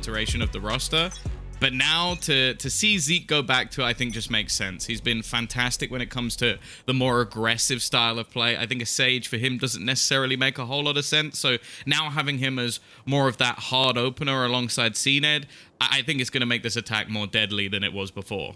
iteration of the roster. But now to see Zeke go back to it, I think just makes sense. He's been fantastic when it comes to the more aggressive style of play. I think a Sage for him doesn't necessarily make a whole lot of sense. So now having him as more of that hard opener alongside CNED, I think it's going to make this attack more deadly than it was before.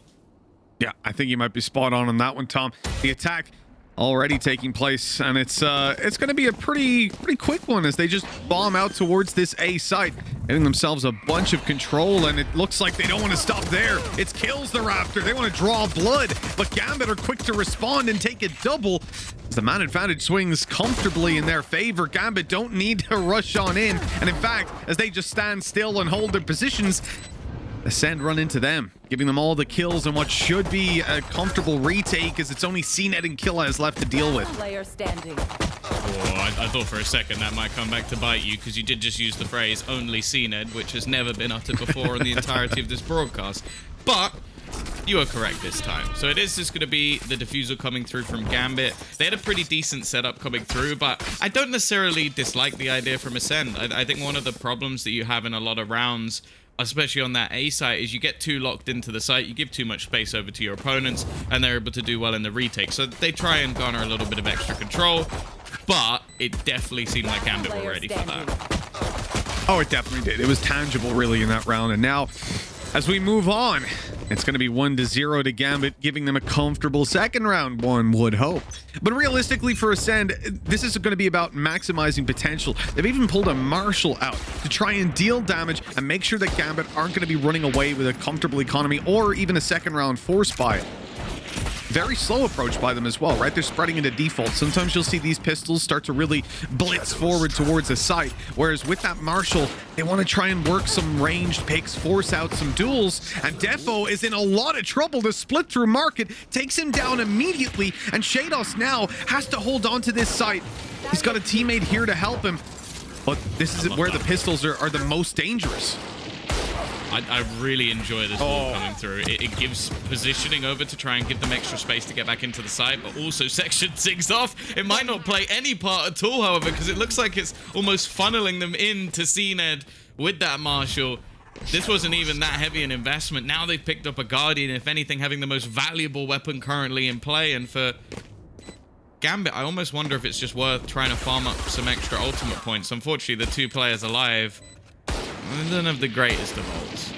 Yeah, I think you might be spot on that one, Tom. The attack already taking place, and it's going to be a pretty quick one as they just bomb out towards this A site, getting themselves a bunch of control, and it looks like they don't want to stop there. It's kills the Raptor. They want to draw blood, but Gambit are quick to respond and take a double. As the man advantage swings comfortably in their favor, Gambit don't need to rush on in, and in fact, as they just stand still and hold their positions, ASCEND run into them, giving them all the kills and what should be a comfortable retake, as it's only CNED and Killaz left to deal with. Player standing. Oh, I thought for a second that might come back to bite you, because you did just use the phrase only CNED, which has never been uttered before in the entirety of this broadcast. But you are correct this time. So it is just going to be the diffusal coming through from Gambit. They had a pretty decent setup coming through, but I don't necessarily dislike the idea from ASCEND. I think one of the problems that you have in a lot of rounds, especially on that A site, is you get too locked into the site, you give too much space over to your opponents, and they're able to do well in the retake. So they try and garner a little bit of extra control, but it definitely seemed like Gambit were ready for that. Oh, it definitely did. It was tangible, really, in that round. And now, as we move on, it's going to be 1-0 to Gambit, giving them a comfortable second round, one would hope. But realistically for ASCEND, this is going to be about maximizing potential. They've even pulled a Marshal out to try and deal damage and make sure that Gambit aren't going to be running away with a comfortable economy or even a second round force buy. Very slow approach by them as well, right? They're spreading into default. Sometimes you'll see these pistols start to really blitz forward towards the site, whereas with that Marshal, they want to try and work some ranged picks, force out some duels, and Defo is in a lot of trouble to split through market, takes him down immediately, and Shados now has to hold on to this site. He's got a teammate here to help him, but this is where the pistols are the most dangerous. I really enjoy this ball coming through. It gives positioning over to try and give them extra space to get back into the site, but also Section 6 off. It might not play any part at all, however, because it looks like it's almost funneling them into CNED with that Marshal. This wasn't even that heavy an investment. Now they've picked up a Guardian, if anything, having the most valuable weapon currently in play. And for Gambit, I almost wonder if it's just worth trying to farm up some extra ultimate points. Unfortunately, the two players alive, they don't have the greatest of ults.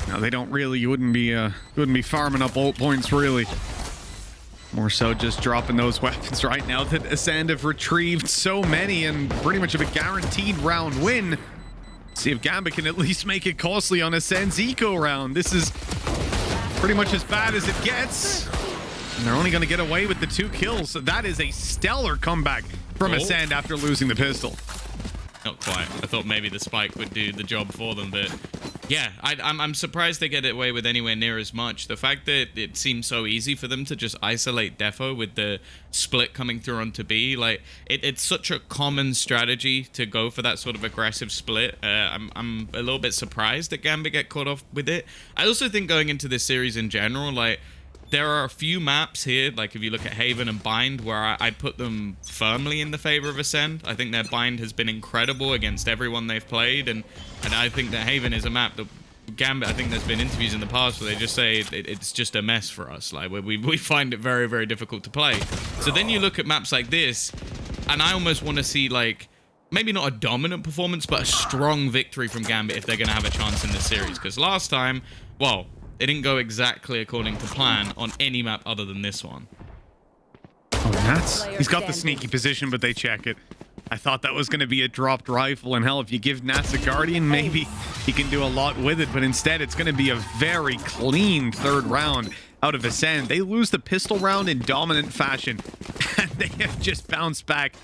No, they don't really. You wouldn't be farming up ult points, really. More so just dropping those weapons right now that ASCEND have retrieved so many and pretty much of a guaranteed round win. See if Gambit can at least make it costly on ASCEND's eco round. This is pretty much as bad as it gets. And they're only going to get away with the 2 kills. So that is a stellar comeback from ASCEND after losing the pistol. Not quite. I thought maybe the spike would do the job for them, but yeah, I'm surprised they get away with anywhere near as much. The fact that it seems so easy for them to just isolate Defo with the split coming through onto B, like it's such a common strategy to go for that sort of aggressive split. I'm a little bit surprised that Gambit get caught off with it. I also think going into this series in general, like, there are a few maps here, like if you look at Haven and Bind, where I put them firmly in the favor of ASCEND. I think their Bind has been incredible against everyone they've played, and I think that Haven is a map that Gambit, I think there's been interviews in the past where they just say it's just a mess for us. Like, we find it very, very difficult to play. So then you look at maps like this, and I almost want to see, like, maybe not a dominant performance, but a strong victory from Gambit if they're going to have a chance in this series. Because last time, well, it didn't go exactly according to plan on any map other than this one. Oh, Nats. He's got the sneaky position, but they check it. I thought that was going to be a dropped rifle, and hell, if you give Nats a Guardian, maybe he can do a lot with it, but instead it's going to be a very clean third round out of ASCEND. They lose the pistol round in dominant fashion, and they have just bounced back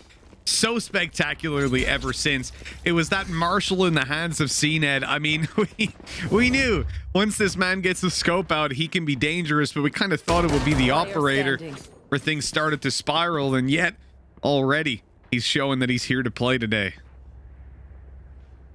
so spectacularly ever since. It was that Marshal in the hands of CNED. I mean, we knew once this man gets the scope out, he can be dangerous, but we kind of thought it would be the operator where things started to spiral, and yet already he's showing that he's here to play today.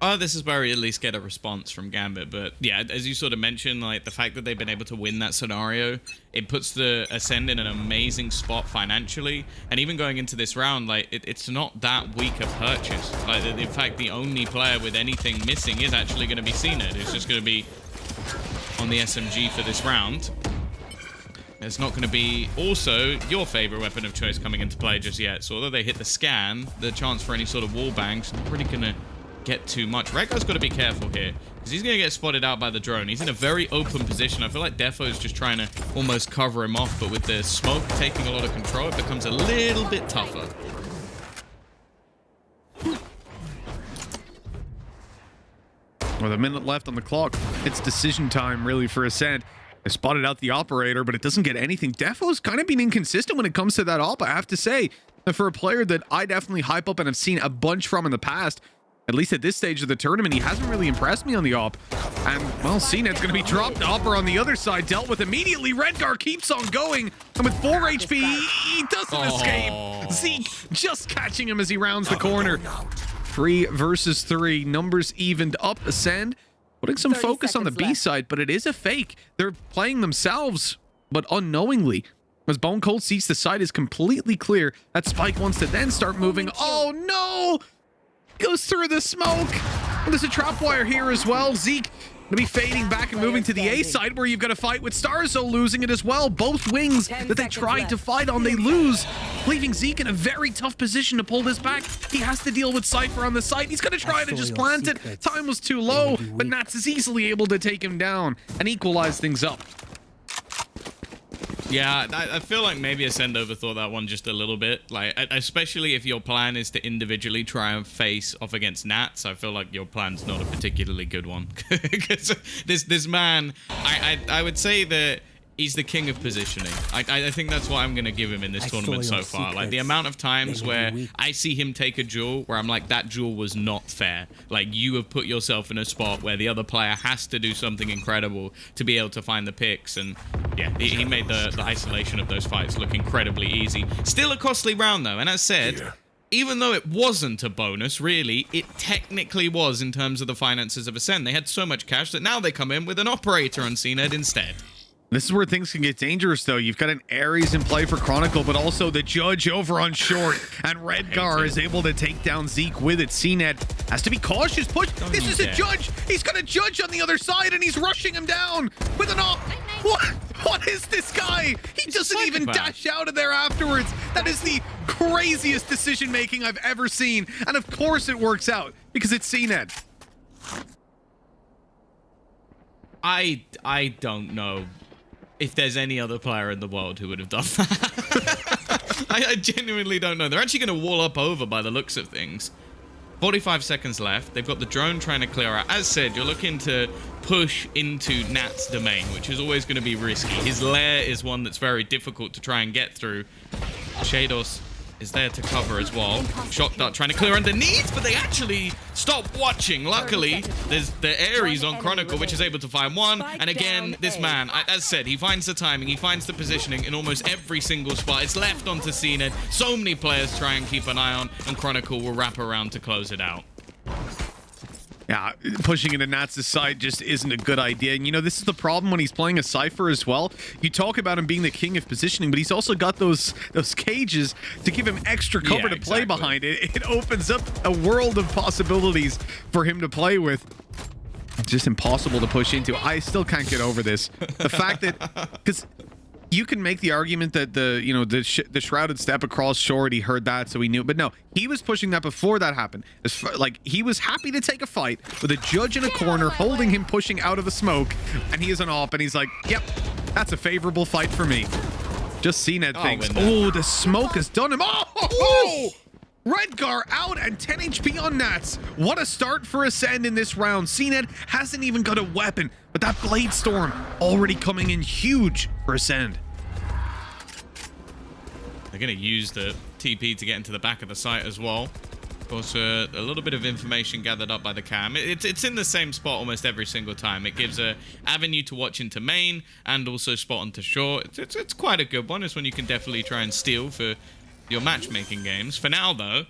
Oh, this is where we at least get a response from Gambit. But yeah, as you sort of mentioned, like the fact that they've been able to win that scenario, it puts the Ascend in an amazing spot financially. And even going into this round, like it's not that weak a purchase. Like in fact, the only player with anything missing is actually going to be ACEND. It's just going to be on the SMG for this round. It's not going to be also your favorite weapon of choice coming into play just yet. So although they hit the scan, the chance for any sort of wall bangs not really going to get too much. Redgar's got to be careful here because he's going to get spotted out by the drone. He's in a very open position. I feel like Defo's just trying to almost cover him off, but with the smoke taking a lot of control, it becomes a little bit tougher. With a minute left on the clock, it's decision time really for ASCEND. They spotted out the operator, but it doesn't get anything. Defo's kind of been inconsistent when it comes to that op, I have to say. For a player that I definitely hype up and have seen a bunch from in the past, at least at this stage of the tournament, he hasn't really impressed me on the op. And, well, CNED's going to be dropped. Opera on the other side, dealt with immediately. Redgar keeps on going. And with 4 HP, he doesn't escape. Zeke just catching him as he rounds the corner. 3 versus 3. Numbers evened up. ASCEND putting some focus on the B side, but it is a fake. They're playing themselves, but unknowingly. As Bone Cold sees the side is completely clear, that Spike wants to then start moving. Oh, no! Goes through the smoke. And there's a trap wire here as well. Zeke gonna be fading back and moving to the A side, where you've got to fight with Starzo losing it as well. Both wings that they tried to fight on, they lose, leaving Zeke in a very tough position to pull this back. He has to deal with Cypher on the side. He's gonna try to just plant it. Time was too low, but Nats is easily able to take him down and equalize things up. Yeah, I feel like maybe Ascend overthought that one just a little bit. Like, especially if your plan is to individually try and face off against Nats, I feel like your plan's not a particularly good one. Because this man, I would say that he's the king of positioning. I think that's what I'm going to give him in this tournament so far. Like, the amount of times where I see him take a duel where I'm like, that duel was not fair. Like, you have put yourself in a spot where the other player has to do something incredible to be able to find the picks. And yeah, he made the isolation of those fights look incredibly easy. Still a costly round, though. And as said, even though it wasn't a bonus, really, it technically was in terms of the finances of Ascend. They had so much cash that now they come in with an operator on CNED instead. This is where things can get dangerous, though. You've got an Ares in play for Chronicle, but also the Judge over on short. And Redgar is able to take down Zeke with it. CNED has to be cautious. Push. This is a Judge. He's got a Judge on the other side, and he's rushing him down with an op. What is this guy? He doesn't even dash out of there afterwards. That is the craziest decision-making I've ever seen. And of course it works out, because it's CNED. I don't know if there's any other player in the world who would have done that. I genuinely don't know. They're actually going to wall up over by the looks of things. 45 seconds left. They've got the drone trying to clear out. As said, you're looking to push into Nat's domain, which is always going to be risky. His lair is one that's very difficult to try and get through. Shados is there to cover as well. Shock Dart trying to clear underneath, but they actually stop watching. Luckily, there's the Ares on Chronicle, which is able to find one. And again, this man, as said, he finds the timing, he finds the positioning in almost every single spot. It's left onto CNED. So many players try and keep an eye on, and Chronicle will wrap around to close it out. Yeah, pushing into Nats' side just isn't a good idea. And, you know, this is the problem when he's playing a Cypher as well. You talk about him being the king of positioning, but he's also got those cages to give him extra cover to play behind. It opens up a world of possibilities for him to play with. It's just impossible to push into. I still can't get over this. The fact that... because you can make the argument that the shrouded step across short, he heard that, so he knew. But no, he was pushing that before that happened. Like, he was happy to take a fight with a Judge in a corner, holding him, pushing out of the smoke, and he is an op, and he's like, yep, that's a favorable fight for me. Just CNED thinks, oh, the smoke has done him. Oh! Redgar out and 10 HP on Nats. What a start for Ascend in this round. CNED hasn't even got a weapon, but that Blade Storm already coming in huge for Ascend. They're going to use the TP to get into the back of the site as well. Of course, a little bit of information gathered up by the cam. It's in the same spot almost every single time. It gives a avenue to watch into main and also spot onto short. It's quite a good one. It's one you can definitely try and steal for your matchmaking games. For now, though,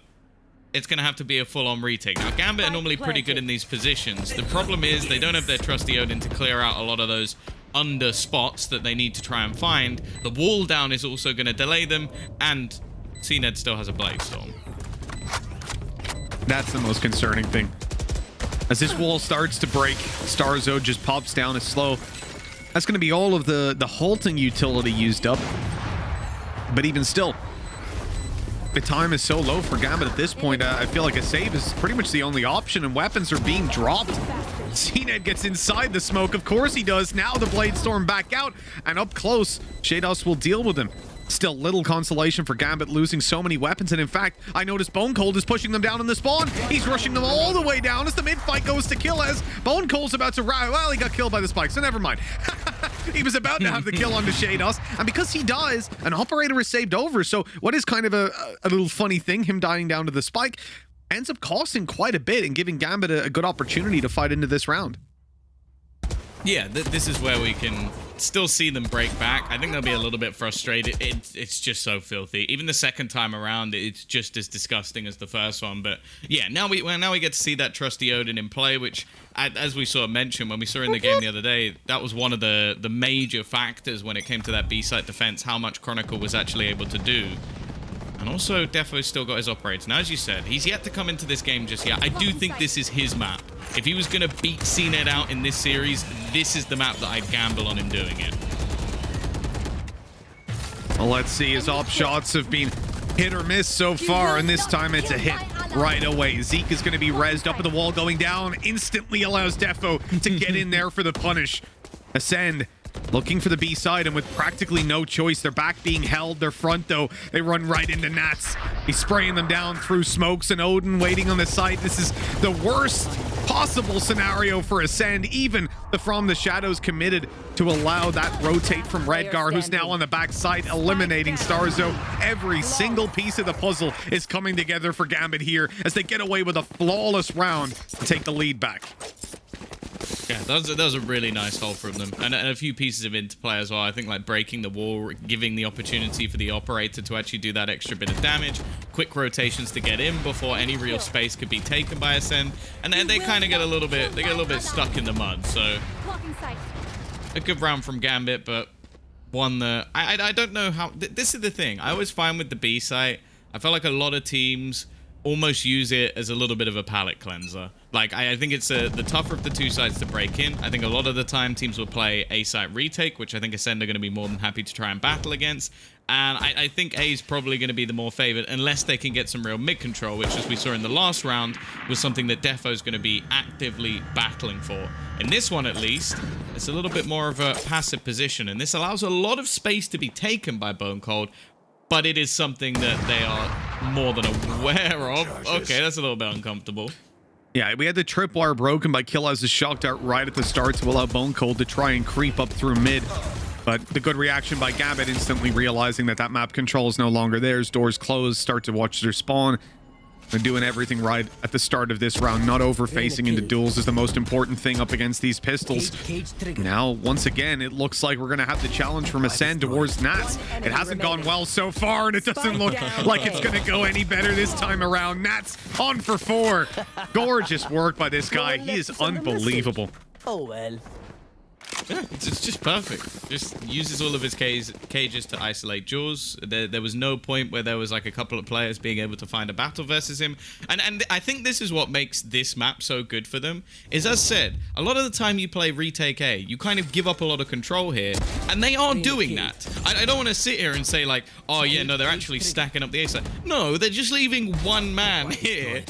it's going to have to be a full-on retake. Now, Gambit are normally pretty good in these positions. The problem is they don't have their trusty Odin to clear out a lot of those under spots that they need to try and find. The wall down is also going to delay them, and ACEND still has a Blaze Storm. That's the most concerning thing. As this wall starts to break, Starzo just pops down as slow. That's going to be all of the halting utility used up. But even still, the time is so low for Gambit at this point. I feel like a save is pretty much the only option, and weapons are being dropped. ACEND gets inside the smoke. Of course he does. Now the Blade Storm back out, and up close, Shados will deal with him. Still little consolation for Gambit losing so many weapons, and in fact, I noticed Bone Cold is pushing them down in the spawn. He's rushing them all the way down as the mid-fight goes to kill as Bone Cold's about to riot. Well, he got killed by the spike, so never mind. He was about to have the kill on the Shados, and because he dies, an operator is saved over. So what is kind of a little funny thing, him dying down to the spike, ends up costing quite a bit and giving Gambit a good opportunity to fight into this round. Yeah, this is where we can still see them break back. I think they'll be a little bit frustrated. It's just so filthy. Even the second time around, it's just as disgusting as the first one. But yeah, now we get to see that trusty Odin in play, which, as we sort of mentioned when we saw in the game the other day, that was one of the major factors when it came to that B-site defense, how much Chronicle was actually able to do. And also, Defo's still got his operators. Now, as you said, he's yet to come into this game just yet. I do think this is his map. If he was going to beat ACEND out in this series, this is the map that I'd gamble on him doing it. Well, let's see. His op shots have been hit or miss so far, and this time it's a hit right away. Zeke is going to be rezzed up at the wall going down. Instantly allows Defo to get in there for the punish. ASCEND looking for the B side, and with practically no choice, their back being held, their front though, they run right into Nats. He's spraying them down through smokes, and Odin waiting on the site. This is the worst possible scenario for ASCEND. Even the From the Shadows committed to allow that rotate from Redgar, who's now on the back side, eliminating Starzo. Every single piece of the puzzle is coming together for Gambit here as they get away with a flawless round to take the lead back. Yeah, that was a really nice hold from them. And a few pieces of interplay as well. I think like breaking the wall, giving the opportunity for the operator to actually do that extra bit of damage. Quick rotations to get in before any real space could be taken by ASCEND. And then they kind of get a little bit stuck in the mud. So a good round from Gambit, but one that I don't know how. This is the thing. I always find with the B site, I felt like a lot of teams almost use it as a little bit of a palate cleanser. Like, I think it's the tougher of the two sides to break in. I think a lot of the time teams will play A site retake, which I think ASCEND are going to be more than happy to try and battle against. And I think A is probably going to be the more favored unless they can get some real mid control, which, as we saw in the last round, was something that Defo is going to be actively battling for. In this one, at least, it's a little bit more of a passive position, and this allows a lot of space to be taken by Bone Cold, but it is something that they are more than aware of. Okay, that's a little bit uncomfortable. Yeah, we had the tripwire broken by Killaz's shock dart right at the start to allow Bone Cold to try and creep up through mid. But the good reaction by Gambit, instantly realizing that map control is no longer theirs. Doors closed, start to watch their spawn. They're doing everything right at the start of this round. Not over-facing into duels is the most important thing up against these pistols. Now, once again, it looks like we're going to have the challenge from ASCEND towards Nats. It hasn't gone well so far, and it doesn't look like it's going to go any better this time around. Nats on for 4. Gorgeous work by this guy. He is unbelievable. Oh, well. Yeah, it's just perfect. Just uses all of his cages to isolate Jaws. There was no point where there was like a couple of players being able to find a battle versus him. And I think this is what makes this map so good for them. Is, as said, a lot of the time you play retake A, you kind of give up a lot of control here. And they are doing that. I don't want to sit here and say like, oh yeah, no, they're actually stacking up the A side. No, they're just leaving one man here.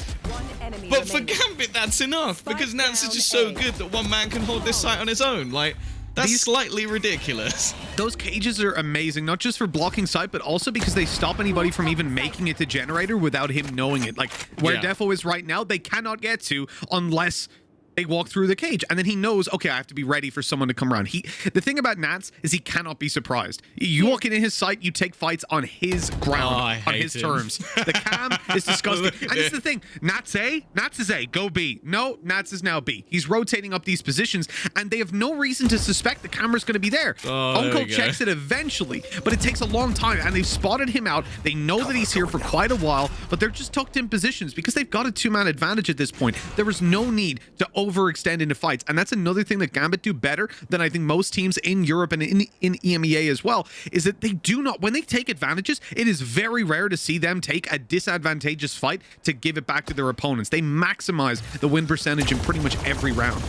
But for Gambit, that's enough, because Nats is just so good that one man can hold this site on his own. Like, that's slightly ridiculous. Those cages are amazing, not just for blocking sight, but also because they stop anybody from even making it to generator without him knowing it. Like, where Defo is right now, they cannot get to unless they walk through the cage, and then he knows, okay, I have to be ready for someone to come around. The thing about Nats is he cannot be surprised. You walk into his site, you take fights on his ground, on his terms. The cam is disgusting. And it's the thing, Nats A, Nats is A, go B. No, Nats is now B. He's rotating up these positions, and they have no reason to suspect the camera's going to be there. Uncle checks it eventually, but it takes a long time, and they've spotted him out. They know that he's here for quite a while, but they're just tucked in positions because they've got a two-man advantage at this point. There is no need to overextend into fights, and that's another thing that Gambit do better than I think most teams in Europe and in EMEA as well, is that they do not, when they take advantages, it is very rare to see them take a disadvantageous fight to give it back to their opponents. They maximize the win percentage in pretty much every round.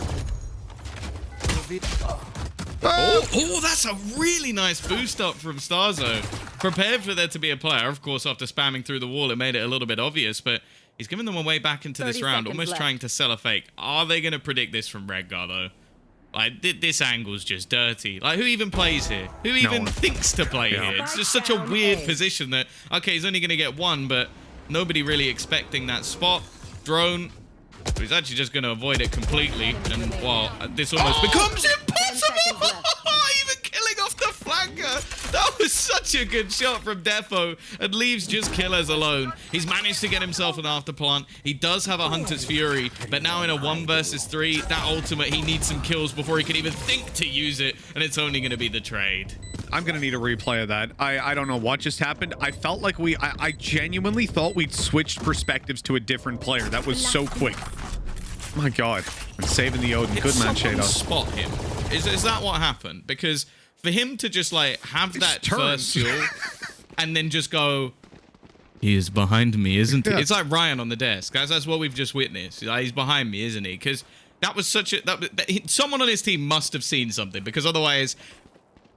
Oh, that's a really nice boost up from Starzo. Prepared for there to be a player. Of course, after spamming through the wall, it made it a little bit obvious, but he's giving them a way back into this round, almost trying to sell a fake. Are they going to predict this from Redgar, though? Like, this angle's just dirty. Like, who even plays here? Who even thinks to play here? It's just such a weird position that, okay, he's only going to get one, but nobody really expecting that spot. Drone. He's actually just going to avoid it completely. And, well, this almost becomes impossible! Even killing off the flanker! That was such a good shot from Defo, and leaves just killers alone. He's managed to get himself an afterplant. He does have a Hunter's Fury, but now in a 1 versus 3, that ultimate, he needs some kills before he can even think to use it, and it's only going to be the trade. I'm going to need a replay of that. I don't know what just happened. I felt like I genuinely thought we'd switched perspectives to a different player. That was so quick. My God. I'm saving the Odin. Good man, Shadow. Spot him. Is that what happened? Because for him to just like have that first duel and then just go, he is behind me, isn't he? It's like Ryan on the desk, guys. That's what we've just witnessed. He's behind me, isn't he? Because that was such a someone on his team must have seen something, because otherwise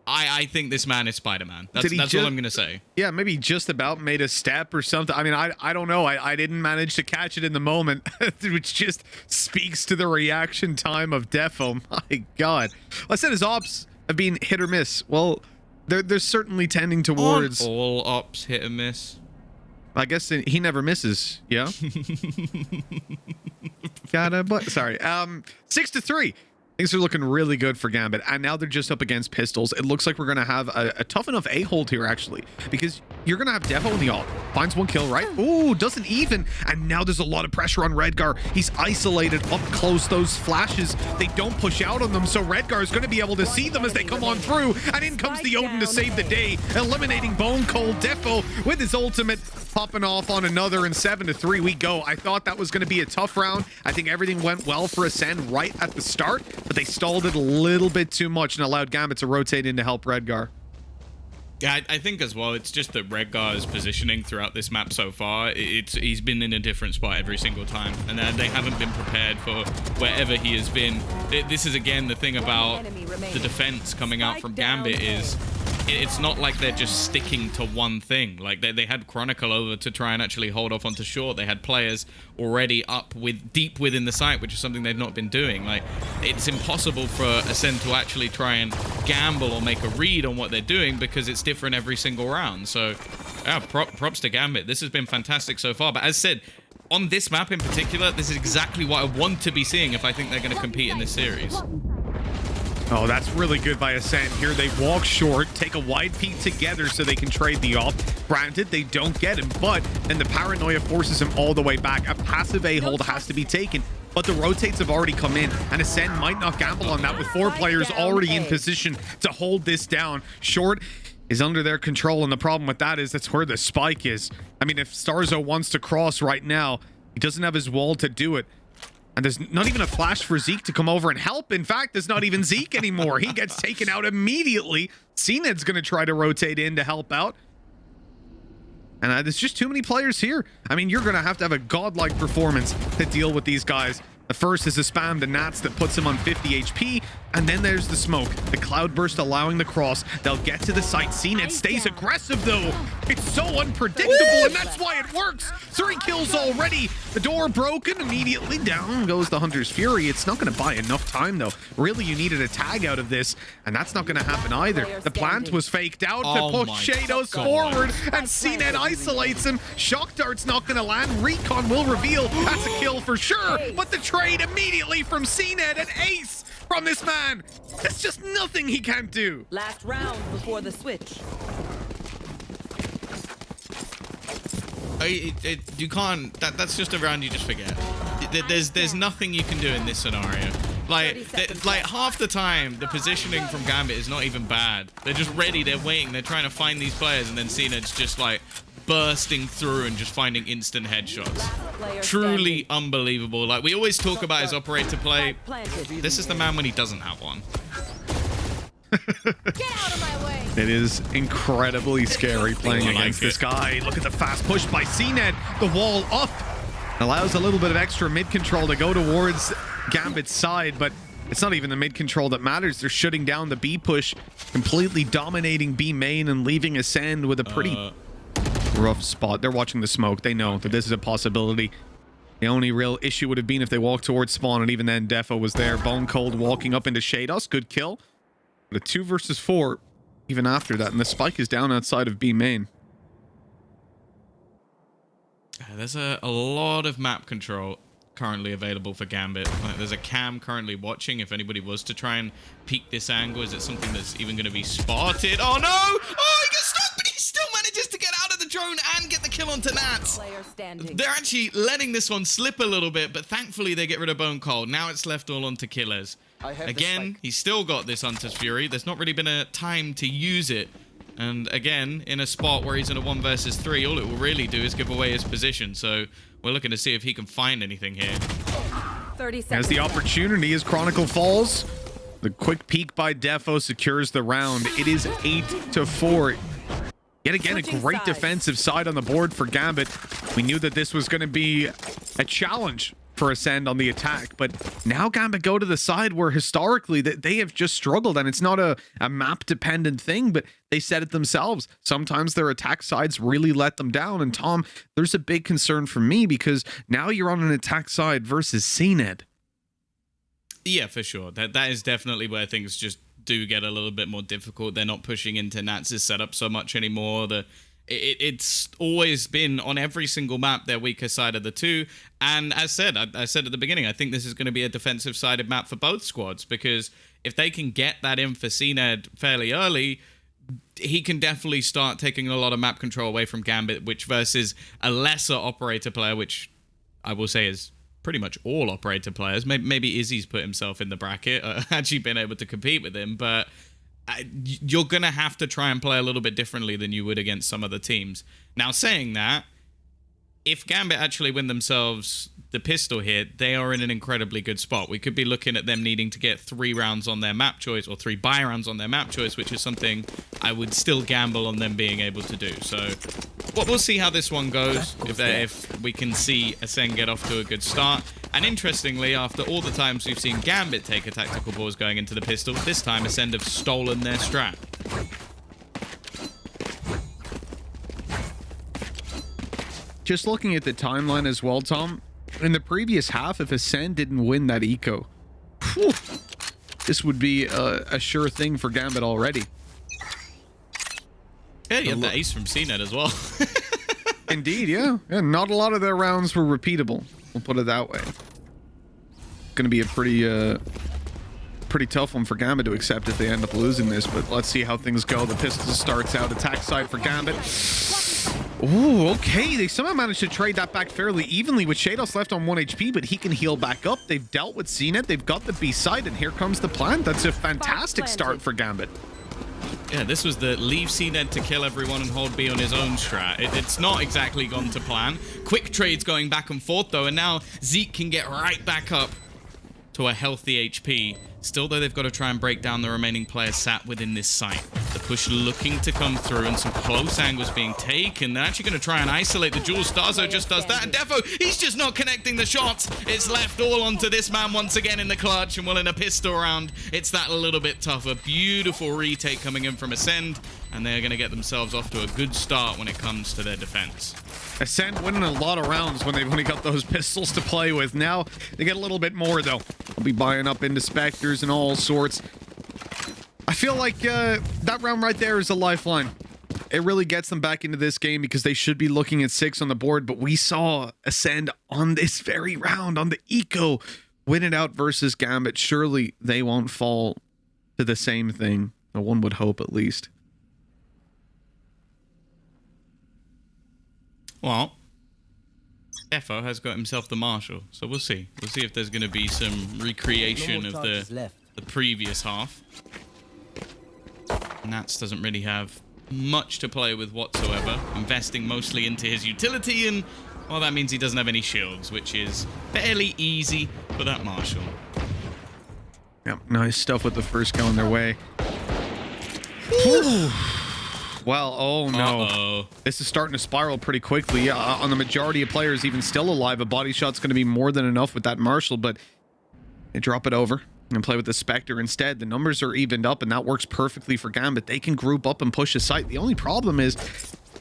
I think this man is Spider-Man. That's all I'm going to say. Yeah, maybe just about made a step or something. I mean, I don't know. I didn't manage to catch it in the moment, which just speaks to the reaction time of Defo. My God. I said his ops have been hit or miss. Well, they're certainly tending towards... Aren't all ops hit or miss? I guess he never misses. Yeah. Sorry. 6-3. Things are looking really good for Gambit, and now they're just up against pistols. It looks like we're going to have a tough enough A-hold here, actually, because you're going to have Defo in the ult. Finds one kill, right? Ooh, doesn't even. And now there's a lot of pressure on Redgar. He's isolated up close. Those flashes, they don't push out on them, so Redgar is going to be able to see them as they come on through, and in comes the Odin to save the day, eliminating Bone Cold. Defo with his ultimate popping off on another, and 7-3 we go. I thought that was going to be a tough round. I think everything went well for Ascend right at the start, but they stalled it a little bit too much and allowed Gambit to rotate in to help Redgar. Yeah, I think as well, it's just that Redgar's positioning throughout this map so far, he's been in a different spot every single time, and they haven't been prepared for wherever he has been. This is, again, the thing about the defense coming out from Gambit is it's not like they're just sticking to one thing. Like, they had Chronicle over to try and actually hold off onto short. They had players already up deep within the site, which is something they've not been doing. Like, it's impossible for Ascend to actually try and gamble or make a read on what they're doing, because it's different every single round. So, yeah, props to Gambit. This has been fantastic so far. But as said, on this map in particular, this is exactly what I want to be seeing if I think they're going to compete in this series. Oh, that's really good by Ascend. Here they walk short, take a wide peek together so they can trade the off. Granted, they don't get him, but then the paranoia forces him all the way back. A passive A-hold has to be taken, but the rotates have already come in, and Ascend might not gamble on that with 4 players already in position to hold this down. Short is under their control, and the problem with that is that's where the spike is. I mean, if Starzo wants to cross right now, he doesn't have his wall to do it. And there's not even a flash for Zeke to come over and help. In fact, there's not even Zeke anymore. He gets taken out immediately. CNED's going to try to rotate in to help out. And there's just too many players here. I mean, you're going to have a godlike performance to deal with these guys. The first is a spam to Nats that puts him on 50 HP. And then there's the smoke. The cloudburst allowing the cross. They'll get to the site. CNED stays aggressive, though. It's so unpredictable, and that's why it works. 3 kills already. The door broken. Immediately down goes the Hunter's Fury. It's not going to buy enough time, though. Really, you needed a tag out of this, and that's not going to happen either. The plant was faked out to push Shadows forward, and CNED isolates him. Shock Dart's not going to land. Recon will reveal. That's a kill for sure, but the trade immediately from CNED and Ace from this man. There's just nothing he can't do. Last round before the switch. You can't. That's just a round you just forget. There's nothing you can do in this scenario. Like half the time, the positioning from Gambit is not even bad. They're just ready. They're waiting. They're trying to find these players, and then CNED's just like bursting through and just finding instant headshots. Truly unbelievable. Like we always talk about his operator play. This is the man when he doesn't have one. Get out of my way. It is incredibly scary playing against this guy. Look at the fast push by CNED. The wall up. Allows a little bit of extra mid control to go towards Gambit's side, but it's not even the mid control that matters. They're shutting down the B push, completely dominating B main and leaving Ascend with a pretty rough spot. They're watching the smoke. They know that this is a possibility. The only real issue would have been if they walked towards spawn, and even then Defo was there. Bone Cold walking up into Shados. Good kill. But a 2 versus 4 even after that, and the spike is down outside of B main. There's a lot of map control currently available for Gambit. Like, there's a cam currently watching. If anybody was to try and peek this angle, is it something that's even going to be spotted? Oh no! Oh, he gets stuck, but he still manages to get out of the drone and get the kill onto Nats. They're actually letting this one slip a little bit, but thankfully they get rid of Bone Cold. Now it's left all onto Killers. Again, he's still got this Hunter's Fury. There's not really been a time to use it. And again, in a spot where he's in a 1 versus 3, all it will really do is give away his position. So we're looking to see if he can find anything here. 30 seconds. As the opportunity as Chronicle falls, the quick peek by Defo secures the round. It is 8-4. Yet again, a great defensive side on the board for Gambit. We knew that this was going to be a challenge for Ascend on the attack, but now Gambit go to the side where historically they have just struggled, and it's not a map dependent thing, but they said it themselves. Sometimes their attack sides really let them down, and Tom, there's a big concern for me because now you're on an attack side versus CNED. Yeah, for sure. That is definitely where things just do get a little bit more difficult. They're not pushing into Nats' setup so much anymore. It's always been on every single map their weaker side of the two. And as said, I said at the beginning, I think this is going to be a defensive-sided map for both squads, because if they can get that in for CNED fairly early, he can definitely start taking a lot of map control away from Gambit, which versus a lesser operator player, which I will say is pretty much all operator players. Maybe Izzy's put himself in the bracket, actually been able to compete with him, but you're going to have to try and play a little bit differently than you would against some other teams. Now, saying that, if Gambit actually win themselves the pistol here, they are in an incredibly good spot. We could be looking at them needing to get 3 rounds on their map choice, or 3 buy rounds on their map choice, which is something I would still gamble on them being able to do. So we'll see how this one goes, if we can see Ascend get off to a good start. And interestingly, after all the times we've seen Gambit take a tactical pause going into the pistol, this time Ascend have stolen their strat. Just looking at the timeline as well, Tom, in the previous half, if Ascend didn't win that eco, this would be a sure thing for Gambit already. Yeah, you have the ace from CNED as well. Indeed, yeah. Not a lot of their rounds were repeatable. We'll put it that way. Going to be a pretty tough one for Gambit to accept if they end up losing this, but let's see how things go. The pistol starts out, attack side for Gambit. Ooh, okay. They somehow managed to trade that back fairly evenly with Shados left on 1 HP, but he can heal back up. They've dealt with CNED. They've got the B side, and here comes the plant. That's a fantastic start for Gambit. Yeah, this was the leave CNED to kill everyone and hold B on his own strat. It's not exactly gone to plan. Quick trades going back and forth, though, and now Zeke can get right back up to a healthy HP. Still, though, they've got to try and break down the remaining players sat within this site. The push looking to come through and some close angles being taken. They're actually going to try and isolate the Jules. Starzo just does that. And Defo, he's just not connecting the shots. It's left all onto this man once again in the clutch. And well, in a pistol round, it's that a little bit tougher. Beautiful retake coming in from ASCEND. And they're going to get themselves off to a good start when it comes to their defense. ASCEND winning a lot of rounds when they've only got those pistols to play with. Now they get a little bit more, though. They'll be buying up into Spectres and all sorts. I feel like that round right there is a lifeline. It really gets them back into this game because they should be looking at 6 on the board, but we saw ASCEND on this very round, on the Eco, win it out versus Gambit. Surely they won't fall to the same thing. No one would hope, at least. Well, Defo has got himself the Marshal, so we'll see. We'll see if there's going to be some recreation of the previous half. Nats doesn't really have much to play with whatsoever, investing mostly into his utility, and, well, that means he doesn't have any shields, which is fairly easy for that Marshal. Yep, nice stuff with the first going their way. Well, oh no. Uh-oh. This is starting to spiral pretty quickly. On the majority of players even still alive, a body shot's going to be more than enough with that Marshal, but they drop it over and play with the Spectre instead. The numbers are evened up, and that works perfectly for Gambit. They can group up and push a site. The only problem is,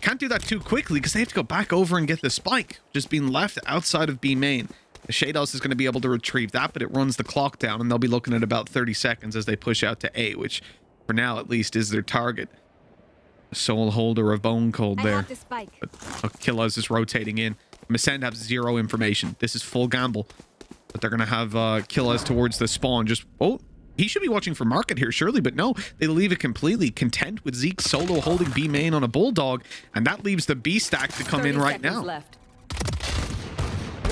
can't do that too quickly because they have to go back over and get the spike, just being left outside of B main. The Shade House is going to be able to retrieve that, but it runs the clock down, and they'll be looking at about 30 seconds as they push out to A, which, for now at least, is their target. Soul Holder of Bone Cold there. But Killas is rotating in. ASCEND have zero information. This is full gamble. But they're going to have Killas towards the spawn. Just, oh, he should be watching for market here, surely. But no, they leave it completely content with Zeke solo holding B main on a Bulldog. And that leaves the B stack to come in right now. Left.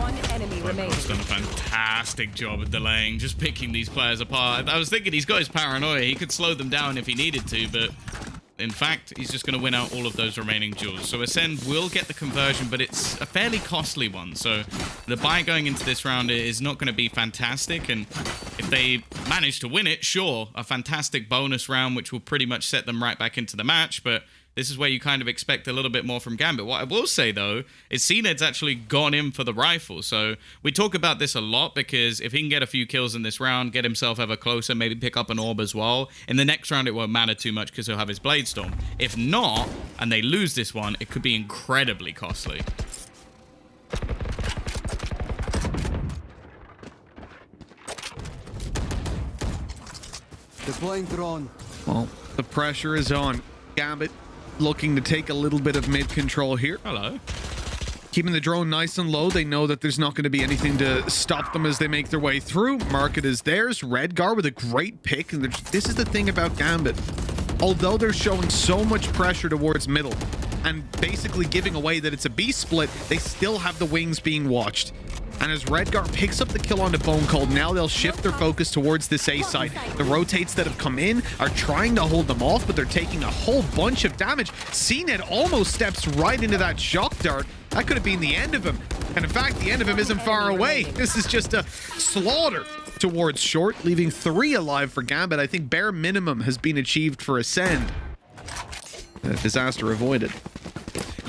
One enemy remaining. He's done a fantastic job at delaying, just picking these players apart. I was thinking he's got his paranoia. He could slow them down if he needed to, but in fact, he's just going to win out all of those remaining jewels. So ASCEND will get the conversion, but it's a fairly costly one. So the buy going into this round is not going to be fantastic. And if they manage to win it, sure, a fantastic bonus round, which will pretty much set them right back into the match. But this is where you kind of expect a little bit more from Gambit. What I will say, though, is CNED's actually gone in for the rifle. So we talk about this a lot because if he can get a few kills in this round, get himself ever closer, maybe pick up an orb as well, in the next round it won't matter too much because he'll have his Blade Storm. If not, and they lose this one, it could be incredibly costly. Deploying drone. Well, the pressure is on. Gambit looking to take a little bit of mid control here. Hello. Keeping the drone nice and low. They know that there's not going to be anything to stop them as they make their way through. Market is theirs. Redgar with a great pick. And this is the thing about Gambit. Although they're showing so much pressure towards middle and basically giving away that it's a B split, they still have the wings being watched. And as Redgar picks up the kill onto Bone Cold, now they'll shift their focus towards this A site. The rotates that have come in are trying to hold them off, but they're taking a whole bunch of damage. CNED almost steps right into that shock dart. That could have been the end of him. And in fact, the end of him isn't far away. This is just a slaughter towards short, leaving 3 alive for Gambit. I think bare minimum has been achieved for ASCEND. Disaster avoided.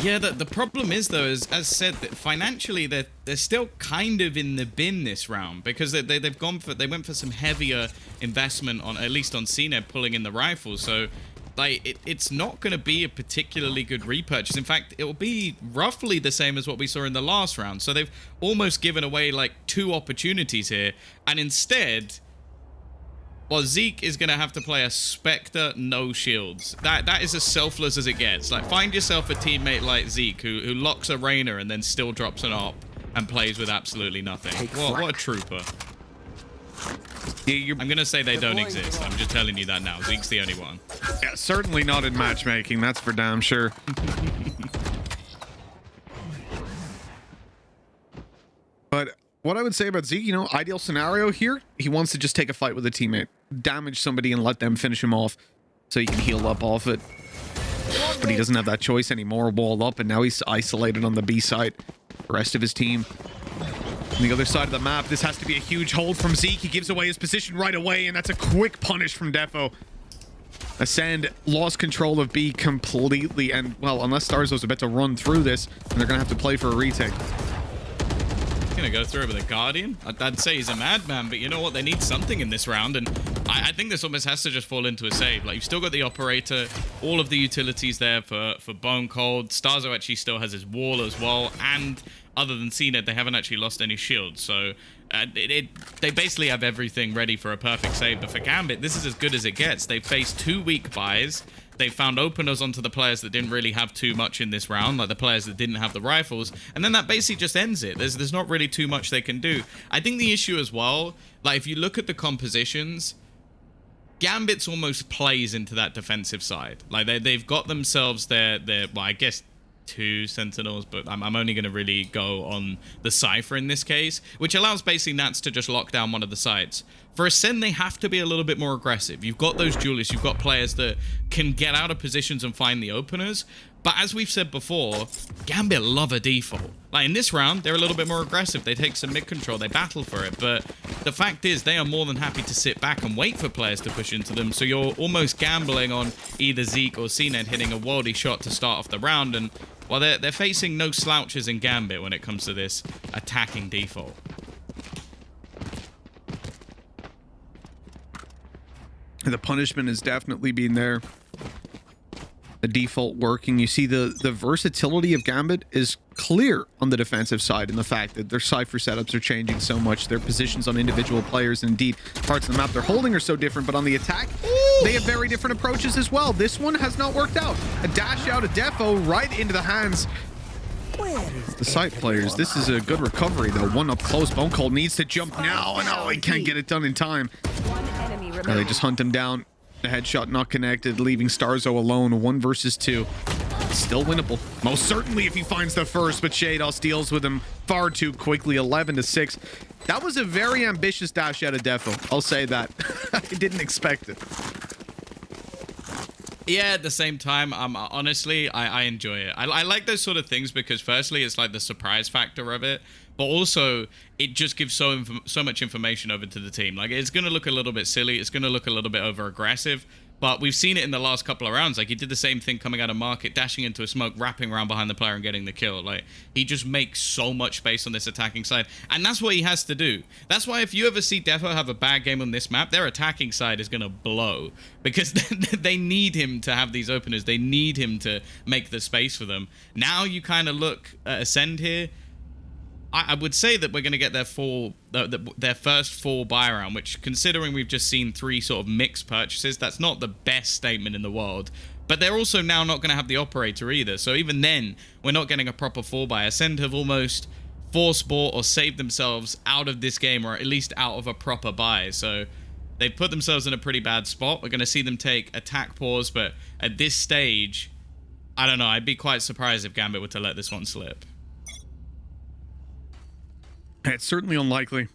Yeah, the problem is, though, as said, that financially they're still kind of in the bin this round because they went for some heavier investment on, at least on CNED, pulling in the rifles. So like it's not going to be a particularly good repurchase. In fact, it will be roughly the same as what we saw in the last round. So they've almost given away like 2 opportunities here, and instead, well, Zeke is going to have to play a Spectre, no shields. That is as selfless as it gets. Like, find yourself a teammate like Zeke who locks a Rainer and then still drops an op and plays with absolutely nothing. What a trooper. Yeah, I'm going to say they don't exist. I'm just telling you that now. Zeke's the only one. Yeah, certainly not in matchmaking. That's for damn sure. But what I would say about Zeke, you know, ideal scenario here, he wants to just take a fight with a teammate, damage somebody and let them finish him off so he can heal up off it. But he doesn't have that choice anymore. Walled up, and now he's isolated on the B side. The rest of his team on the other side of the map. This has to be a huge hold from Zeke. He gives away his position right away, and that's a quick punish from Defo. ASCEND lost control of B completely, and well, unless Starzo's about to run through this, and they're gonna have to play for a retake. He's gonna go through it with a Guardian. I'd say he's a madman, but you know what? They need something in this round, and I think this almost has to just fall into a save. Like, you've still got the operator, all of the utilities there for Bone Cold. Starzo actually still has his wall as well, and other than CNED, they haven't actually lost any shields, so they basically have everything ready for a perfect save. But for Gambit, this is as good as it gets. They've faced 2 weak buys. They found openers onto the players that didn't really have too much in this round, like the players that didn't have the rifles, and then that basically just ends it. There's not really too much they can do. I think the issue as well, like if you look at the compositions, Gambit's almost plays into that defensive side. Like they've got themselves their well, I guess 2 Sentinels, but I'm only going to really go on the Cypher in this case, which allows basically Nats to just lock down one of the sides. For ASCEND, they have to be a little bit more aggressive. You've got those duelists, you've got players that can get out of positions and find the openers, but as we've said before, Gambit love a default. Like in this round, they're a little bit more aggressive. They take some mid control, they battle for it, but the fact is they are more than happy to sit back and wait for players to push into them, so you're almost gambling on either Zeke or CNED hitting a worldy shot to start off the round, and well, they're facing no slouches in Gambit when it comes to this attacking default. The punishment has definitely been there. The default working. You see the versatility of Gambit is clear on the defensive side, and the fact that their Cypher setups are changing so much, their positions on individual players, and indeed parts of the map they're holding are so different, but on the attack, they have very different approaches as well. This one has not worked out. A dash out of Defo right into the hands the site players. This is a good recovery though. One up close. Bone Cold needs to jump now, and oh, he can't get it done in time. They just hunt him down. The headshot not connected, leaving Starzo alone. 1 versus 2. Still winnable. Most certainly if he finds the first, but Shados deals with him far too quickly. 11-6. That was a very ambitious dash out of Defo. I'll say that. I didn't expect it. Yeah, at the same time, honestly, I enjoy it. I like those sort of things because firstly, it's like the surprise factor of it, but also it just gives so much information over to the team. Like, it's going to look a little bit silly. It's going to look a little bit over aggressive, but we've seen it in the last couple of rounds. Like, he did the same thing coming out of market, dashing into a smoke, wrapping around behind the player and getting the kill. Like, he just makes so much space on this attacking side, and that's what he has to do. That's why if you ever see Defo have a bad game on this map, their attacking side is going to blow, because they need him to have these openers. They need him to make the space for them. Now you kind of look at ASCEND here. I would say that we're going to get their first full buy round, which, considering we've just seen 3 sort of mixed purchases, that's not the best statement in the world. But they're also now not going to have the operator either. So even then, we're not getting a proper full buy. ASCEND have almost force bought or saved themselves out of this game, or at least out of a proper buy. So they've put themselves in a pretty bad spot. We're going to see them take attack pause, but at this stage, I don't know. I'd be quite surprised if Gambit were to let this one slip. It's certainly unlikely.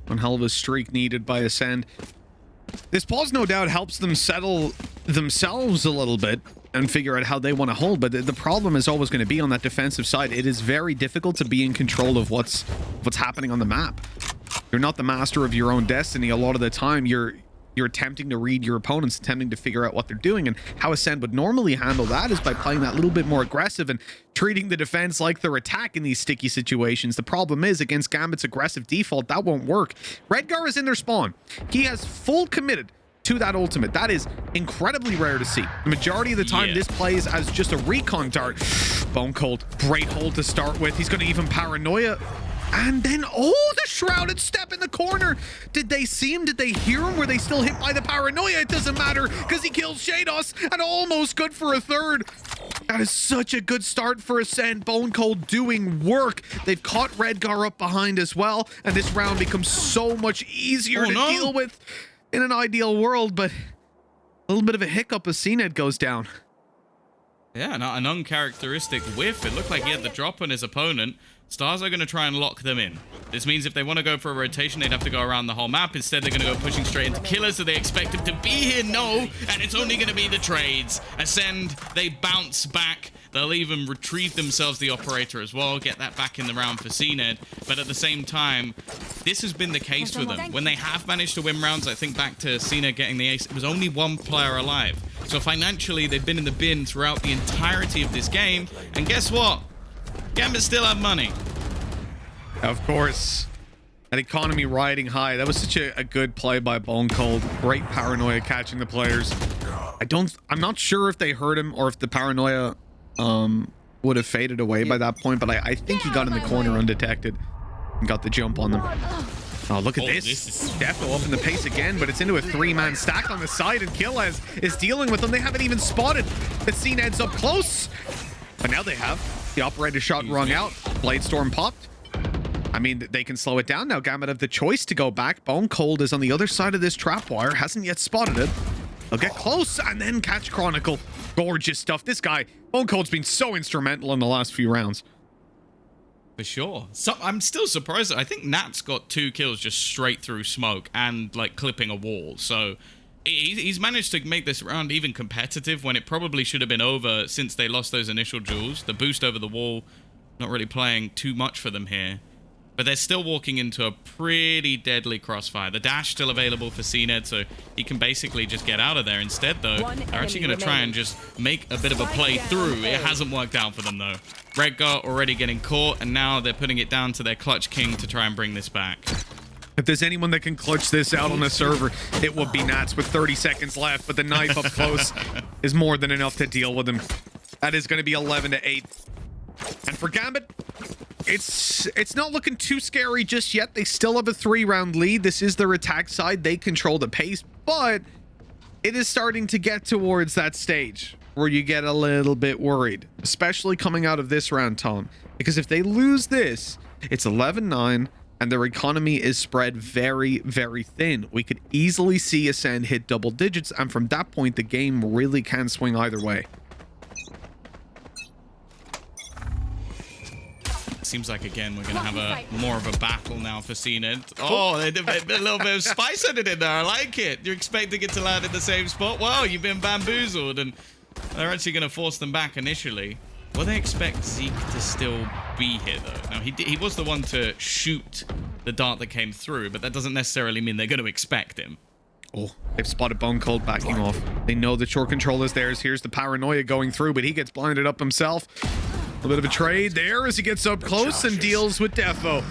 One hell of a streak needed by ASCEND. This pause no doubt helps them settle themselves a little bit and figure out how they want to hold, but the problem is always going to be on that defensive side. It is very difficult to be in control of what's happening on the map. You're not the master of your own destiny. A lot of the time you're attempting to read your opponents, attempting to figure out what they're doing, and how ASCEND would normally handle that is by playing that little bit more aggressive and treating the defense like their attack in these sticky situations. The problem is, against Gambit's aggressive default, that won't work. Redgar is in their spawn. He has full committed to that ultimate. That is incredibly rare to see. The majority of the time, this plays as just a recon dart. Bone Cold, great hold to start with. He's going to even paranoia. And then, oh, the shrouded step in the corner. Did they see him? Did they hear him? Were they still hit by the paranoia? It doesn't matter, because he kills Shados, and almost good for a third. That is such a good start for ASCEND. Bone Cold doing work. They've caught Redgar up behind as well, and this round becomes so much easier to deal with in an ideal world, but a little bit of a hiccup as CNED goes down. Yeah, an uncharacteristic whiff. It looked like he had the drop on his opponent. Stars are going to try and lock them in. This means if they want to go for a rotation, they'd have to go around the whole map. Instead, they're going to go pushing straight into killers. So they expect him to be here? No. And it's only going to be the trades. ASCEND, they bounce back. They'll even retrieve themselves the operator as well. Get that back in the round for CNED. But at the same time, this has been the case for them. When they have managed to win rounds, I think back to Cena getting the ace, it was only one player alive. So financially, they've been in the bin throughout the entirety of this game. And guess what? Gambit still have money. Of course. That economy riding high. That was such a good play by Bone Cold. Great paranoia catching the players. I'm not sure if they heard him or if the paranoia would have faded away by that point, but I think he got in the corner undetected and got the jump on them. Oh, look at this. Defo up in the pace again, but it's into a 3-man stack on the side, and Killaz is dealing with them. They haven't even spotted that Scene-Ed's up close. But now they have. The operator shot rung out. Blade Storm popped. I mean, they can slow it down now. Gambit have the choice to go back. Bone Cold is on the other side of this trap wire. Hasn't yet spotted it. They'll get close and then catch Chronicle. Gorgeous stuff. This guy, Bone Cold's been so instrumental in the last few rounds. For sure. So I'm still surprised. I think Nat's got 2 kills just straight through smoke and like clipping a wall. So he's managed to make this round even competitive when it probably should have been over since they lost those initial duels. The boost over the wall, not really playing too much for them here. But they're still walking into a pretty deadly crossfire. The dash still available for CNED, so he can basically just get out of there. Instead, though, they're actually going to try and just make a bit of a play through. It hasn't worked out for them, though. Redgar already getting caught, and now they're putting it down to their clutch king to try and bring this back. If there's anyone that can clutch this out on the server, it would be Nats with 30 seconds left, but the knife up close is more than enough to deal with him. That is going to be 11-8. And for Gambit, it's not looking too scary just yet. They still have a 3-round lead. This is their attack side. They control the pace, but it is starting to get towards that stage where you get a little bit worried, especially coming out of this round, Tom, because if they lose this, it's 11-9 and their economy is spread very, very thin. We could easily see Ascend hit double digits, and from that point, the game really can swing either way. Seems like, again, we're going to have a more of a battle now for CNED. Oh, they did a little bit of spice in it in there. I like it. You're expecting it to land in the same spot. Wow, you've been bamboozled. And they're actually going to force them back initially. Will they expect Zeke to still be here, though? Now, he was the one to shoot the dart that came through, but that doesn't necessarily mean they're going to expect him. Oh, they've spotted Bone Cold backing off. They know the short control is theirs. Here's the paranoia going through, but he gets blinded up himself. A little bit of a trade there as he gets up close and deals with Defo.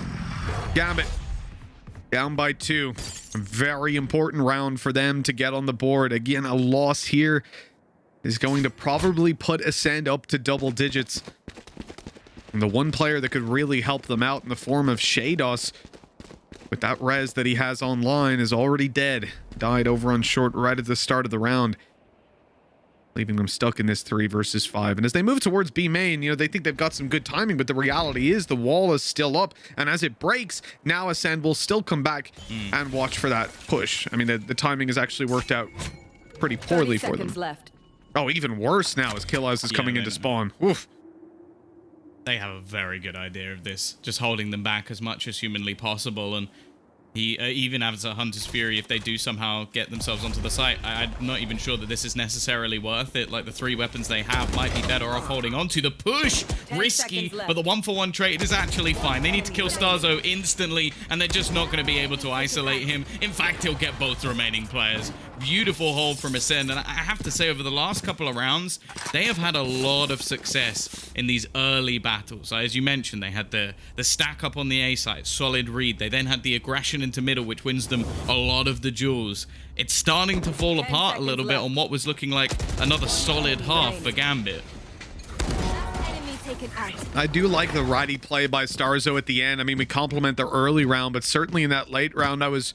Gambit down by 2. A very important round for them to get on the board. Again, a loss here is going to probably put Ascend up to double digits. And the one player that could really help them out in the form of Shados, with that res that he has online, is already dead. Died over on short right at the start of the round, leaving them stuck in this 3 versus 5. And as they move towards B main, you know, they think they've got some good timing, but the reality is the wall is still up, and as it breaks, now Ascend will still come back and watch for that push. I mean, the timing has actually worked out pretty poorly for them. Left. Oh, even worse now as Killaz is coming into spawn. Oof. They have a very good idea of this, just holding them back as much as humanly possible. And he even has a Hunter's Fury if they do somehow get themselves onto the site. I'm not even sure that this is necessarily worth it. Like, the 3 weapons they have might be better off holding onto. The push, risky, but the 1-for-1 trade is actually fine. They need to kill Starzo instantly, and they're just not going to be able to isolate him. In fact, he'll get both the remaining players. Beautiful hold from Ascend, and I have to say, over the last couple of rounds, they have had a lot of success in these early battles. As you mentioned, they had the stack up on the A side, solid read. They then had the aggression into middle, which wins them a lot of the duels. It's starting to fall apart a little bit on what was looking like another solid half for Gambit. I do like the righty play by Starzo at the end. I mean, we compliment their early round, but certainly in that late round, I was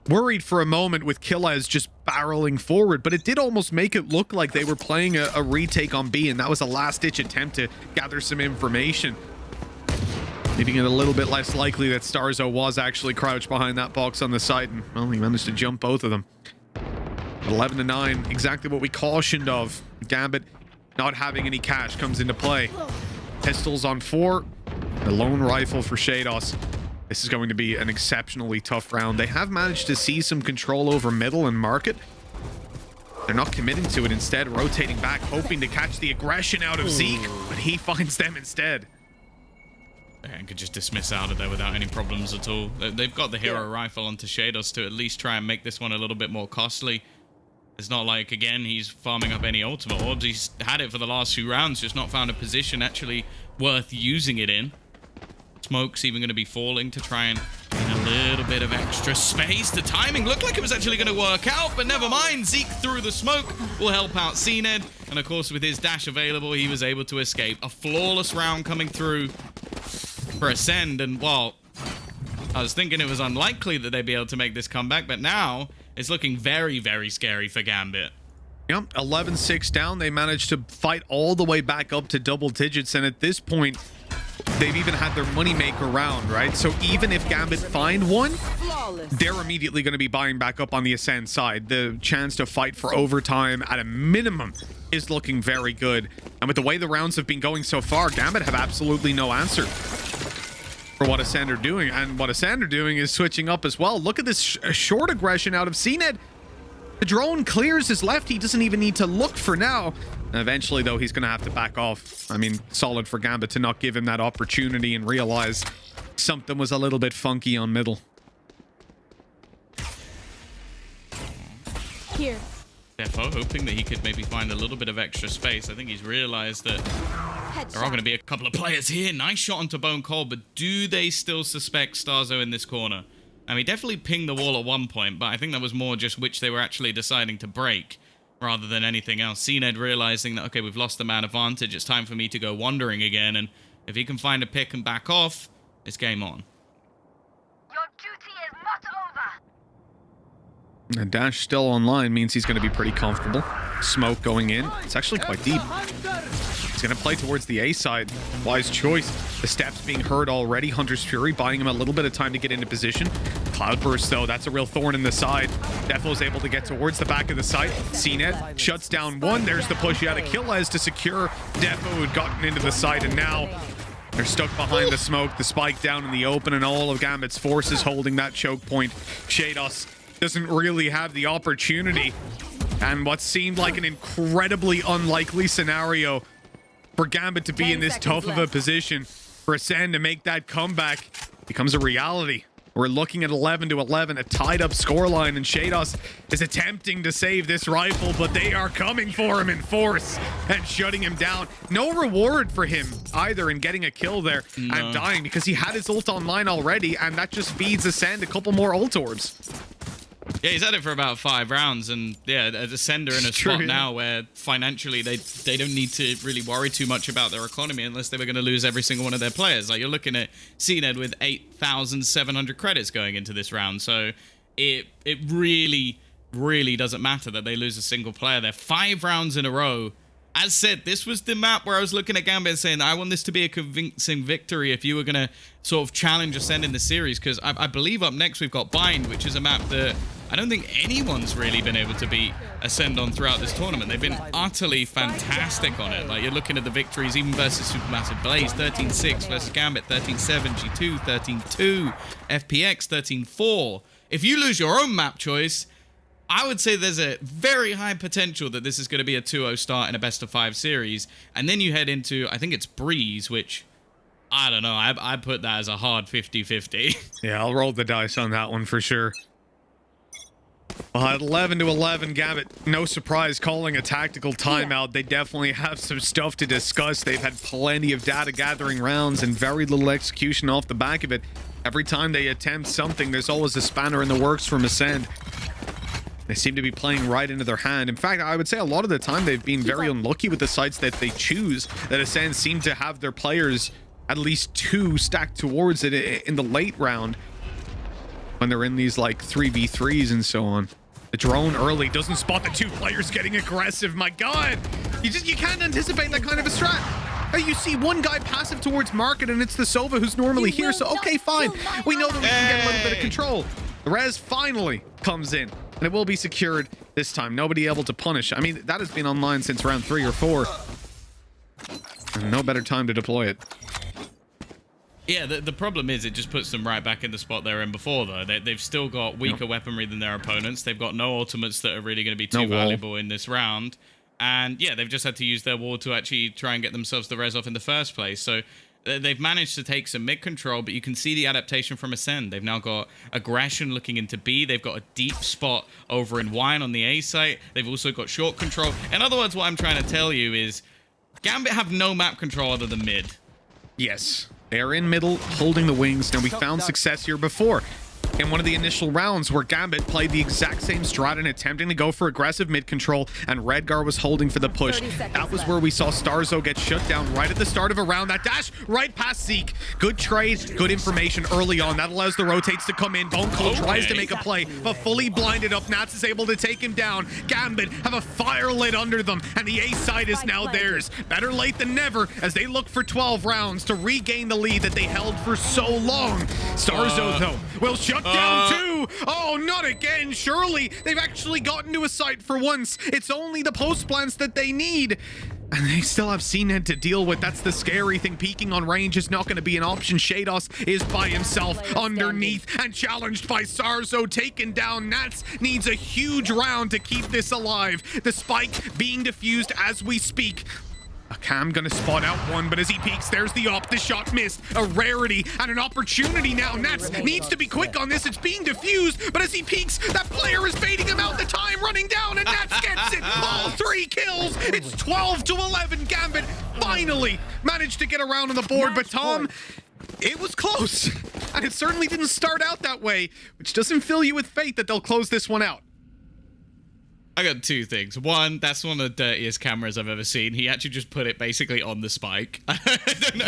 worried for a moment with Killaz just barreling forward, but it did almost make it look like they were playing a retake on B, and that was a last-ditch attempt to gather some information, leaving it a little bit less likely that Starzo was actually crouched behind that box on the side, and well, he managed to jump both of them. 11-9, exactly what we cautioned of. Gambit not having any cash comes into play. Pistols on 4, the lone rifle for Shados. This is going to be an exceptionally tough round. They have managed to see some control over middle and market. They're not committing to it, instead rotating back, hoping to catch the aggression out of Zeke, but he finds them instead. And could just dismiss out of there without any problems at all. They've got the hero rifle onto Shados to at least try and make this one a little bit more costly. It's not like, again, he's farming up any ultimate orbs. He's had it for the last few rounds, just not found a position actually worth using it in. Smoke's even going to be falling to try and gain a little bit of extra space. The timing looked like it was actually going to work out, but never mind. Zeke through the smoke will help out ACEND. And of course, with his dash available, he was able to escape. A flawless round coming through for ASCEND. And, well, I was thinking it was unlikely that they'd be able to make this comeback, but now it's looking very, very scary for Gambit. Yep, 11-6 down. They managed to fight all the way back up to double digits, and at this point, they've even had their moneymaker round, right? So even if Gambit find one, they're immediately going to be buying back up on the ASCEND side. The chance to fight for overtime at a minimum is looking very good. And with the way the rounds have been going so far, Gambit have absolutely no answer for what ASCEND are doing. And what ASCEND are doing is switching up as well. Look at this short aggression out of CNED. The drone clears his left. He doesn't even need to look for now. Eventually, though, he's going to have to back off. I mean, solid for Gambit to not give him that opportunity and realize something was a little bit funky on middle. Here. Defo hoping that he could maybe find a little bit of extra space. I think he's realized that there are going to be a couple of players here. Nice shot onto Bone Cold, but do they still suspect Starzo in this corner? I mean, definitely pinged the wall at one point, but I think that was more just which they were actually deciding to break rather than anything else. CNED realizing that, okay, we've lost the man advantage. It's time for me to go wandering again. And if he can find a pick and back off, it's game on. Your duty is not over. And dash still online means he's going to be pretty comfortable. Smoke going in. It's actually quite deep. He's going to play towards the A side. Wise choice. The steps being heard already. Hunter's Fury buying him a little bit of time to get into position. Cloudburst, though, that's a real thorn in the side. Defo's able to get towards the back of the site. CNED shuts down one. There's the push out of Killez to secure Defo, who had gotten into the site, and now they're stuck behind the smoke. The spike down in the open, and all of Gambit's forces holding that choke point. Shados doesn't really have the opportunity. And what seemed like an incredibly unlikely scenario for Gambit to be in this tough of a position, for ASCEND to make that comeback, becomes a reality. We're looking at 11-11, a tied-up scoreline, and Shados is attempting to save this rifle, but they are coming for him in force and shutting him down. No reward for him either in getting a kill there and dying, because he had his ult online already, and that just feeds ASCEND a couple more ult orbs. Yeah, he's had it for about 5 rounds, and yeah, as a sender in a spot now where financially they don't need to really worry too much about their economy unless they were going to lose every single one of their players. Like, you're looking at CNED with 8,700 credits going into this round, so it really, really doesn't matter that they lose a single player. They're 5 rounds in a row. As said, this was the map where I was looking at Gambit and saying, I want this to be a convincing victory if you were going to sort of challenge ASCEND in the series, because I believe up next we've got Bind, which is a map that I don't think anyone's really been able to beat ASCEND on throughout this tournament. They've been utterly fantastic on it. Like, you're looking at the victories, even versus Supermassive Blaze, 13-6 versus Gambit, 13-7, G2, 13-2, FPX, 13-4. If you lose your own map choice, I would say there's a very high potential that this is going to be a 2-0 start in a best-of-5 series. And then you head into, I think it's Breeze, which, I don't know, I put that as a hard 50-50. Yeah, I'll roll the dice on that one for sure. Well, at 11-11, Gambit, no surprise, calling a tactical timeout. They definitely have some stuff to discuss. They've had plenty of data gathering rounds and very little execution off the back of it. Every time they attempt something, there's always a spanner in the works from ASCEND. They seem to be playing right into their hand. In fact, I would say a lot of the time they've been very unlucky with the sites that they choose, that ASCEND seem to have their players at least 2 stacked towards it in the late round when they're in these like 3v3s and so on. The drone early doesn't spot the 2 players getting aggressive. My God, you can't anticipate that kind of a strat. You see one guy passive towards market, and it's the Sova who's normally here. So okay, fine, we know that we can get a little bit of control. The res finally comes in, and it will be secured this time. Nobody able to punish. I mean, that has been online since round 3 or 4. And no better time to deploy it. Yeah, the problem is it just puts them right back in the spot they were in before, though. They've still got weaker weaponry than their opponents. They've got no ultimates that are really going to be too valuable in this round. And yeah, they've just had to use their wall to actually try and get themselves the res off in the first place. So They've managed to take some mid control, but you can see the adaptation from ASCEND. They've now got aggression looking into B. They've got a deep spot over in Wine on the A site. They've also got short control. In other words, what I'm trying to tell you is Gambit have no map control other than mid. Yes, they're in middle, holding the wings. Now, we found success here before. In one of the initial rounds where Gambit played the exact same strat and attempting to go for aggressive mid control, and Redgar was holding for the push. That was where we saw Starzo get shut down right at the start of a round. That dash right past Zeke. Good trade, good information early on. That allows the rotates to come in. Bone Cold tries to make a play, but fully blinded up. Nats is able to take him down. Gambit have a fire lit under them, and the A side is now theirs. Better late than never as they look for 12 rounds to regain the lead that they held for so long. Starzo, though, will shut down too. Oh, not again. Surely they've actually gotten to a site for once. It's only the post plants that they need. And they still have ACEND to deal with. That's the scary thing. Peeking on range is not going to be an option. Shados is by himself underneath and challenged by Sarzo, taken down. Nats needs a huge round to keep this alive. The spike being diffused as we speak. A Cam gonna spot out one, but as he peeks, there's the op. The shot missed. A rarity and an opportunity now. Nats needs to be quick on this. It's being diffused, but as he peeks, that player is baiting him out. The time running down, and Nats gets it. All 3 kills. It's 12 to 11. Gambit finally managed to get around on the board, but Tom, it was close. And it certainly didn't start out that way, which doesn't fill you with faith that they'll close this one out. I got 2 things. One, that's one of the dirtiest cameras I've ever seen. He actually just put it basically on the spike. I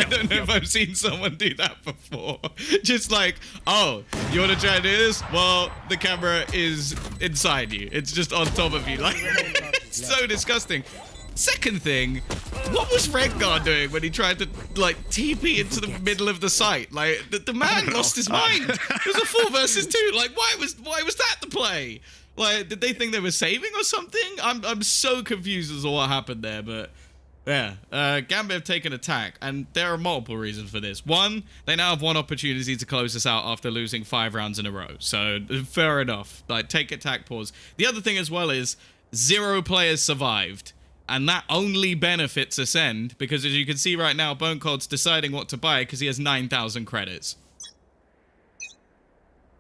don't know if I've seen someone do that before. Just like, oh, you want to try and do this? Well, the camera is inside you. It's just on top of you. Like, it's so disgusting. Second thing, what was Redgar doing when he tried to, like, TP into the middle of the site? Like, the man lost his mind. It was a 4 versus 2. Like, why was that the play? Like, did they think they were saving or something? I'm so confused as to what happened there, but yeah. Gambit have taken attack, and there are multiple reasons for this. One, they now have one opportunity to close this out after losing 5 rounds in a row, so fair enough. Like, take attack pause. The other thing as well is 0 players survived, and that only benefits ASCEND, because as you can see right now, Bone Cold's deciding what to buy because he has 9,000 credits.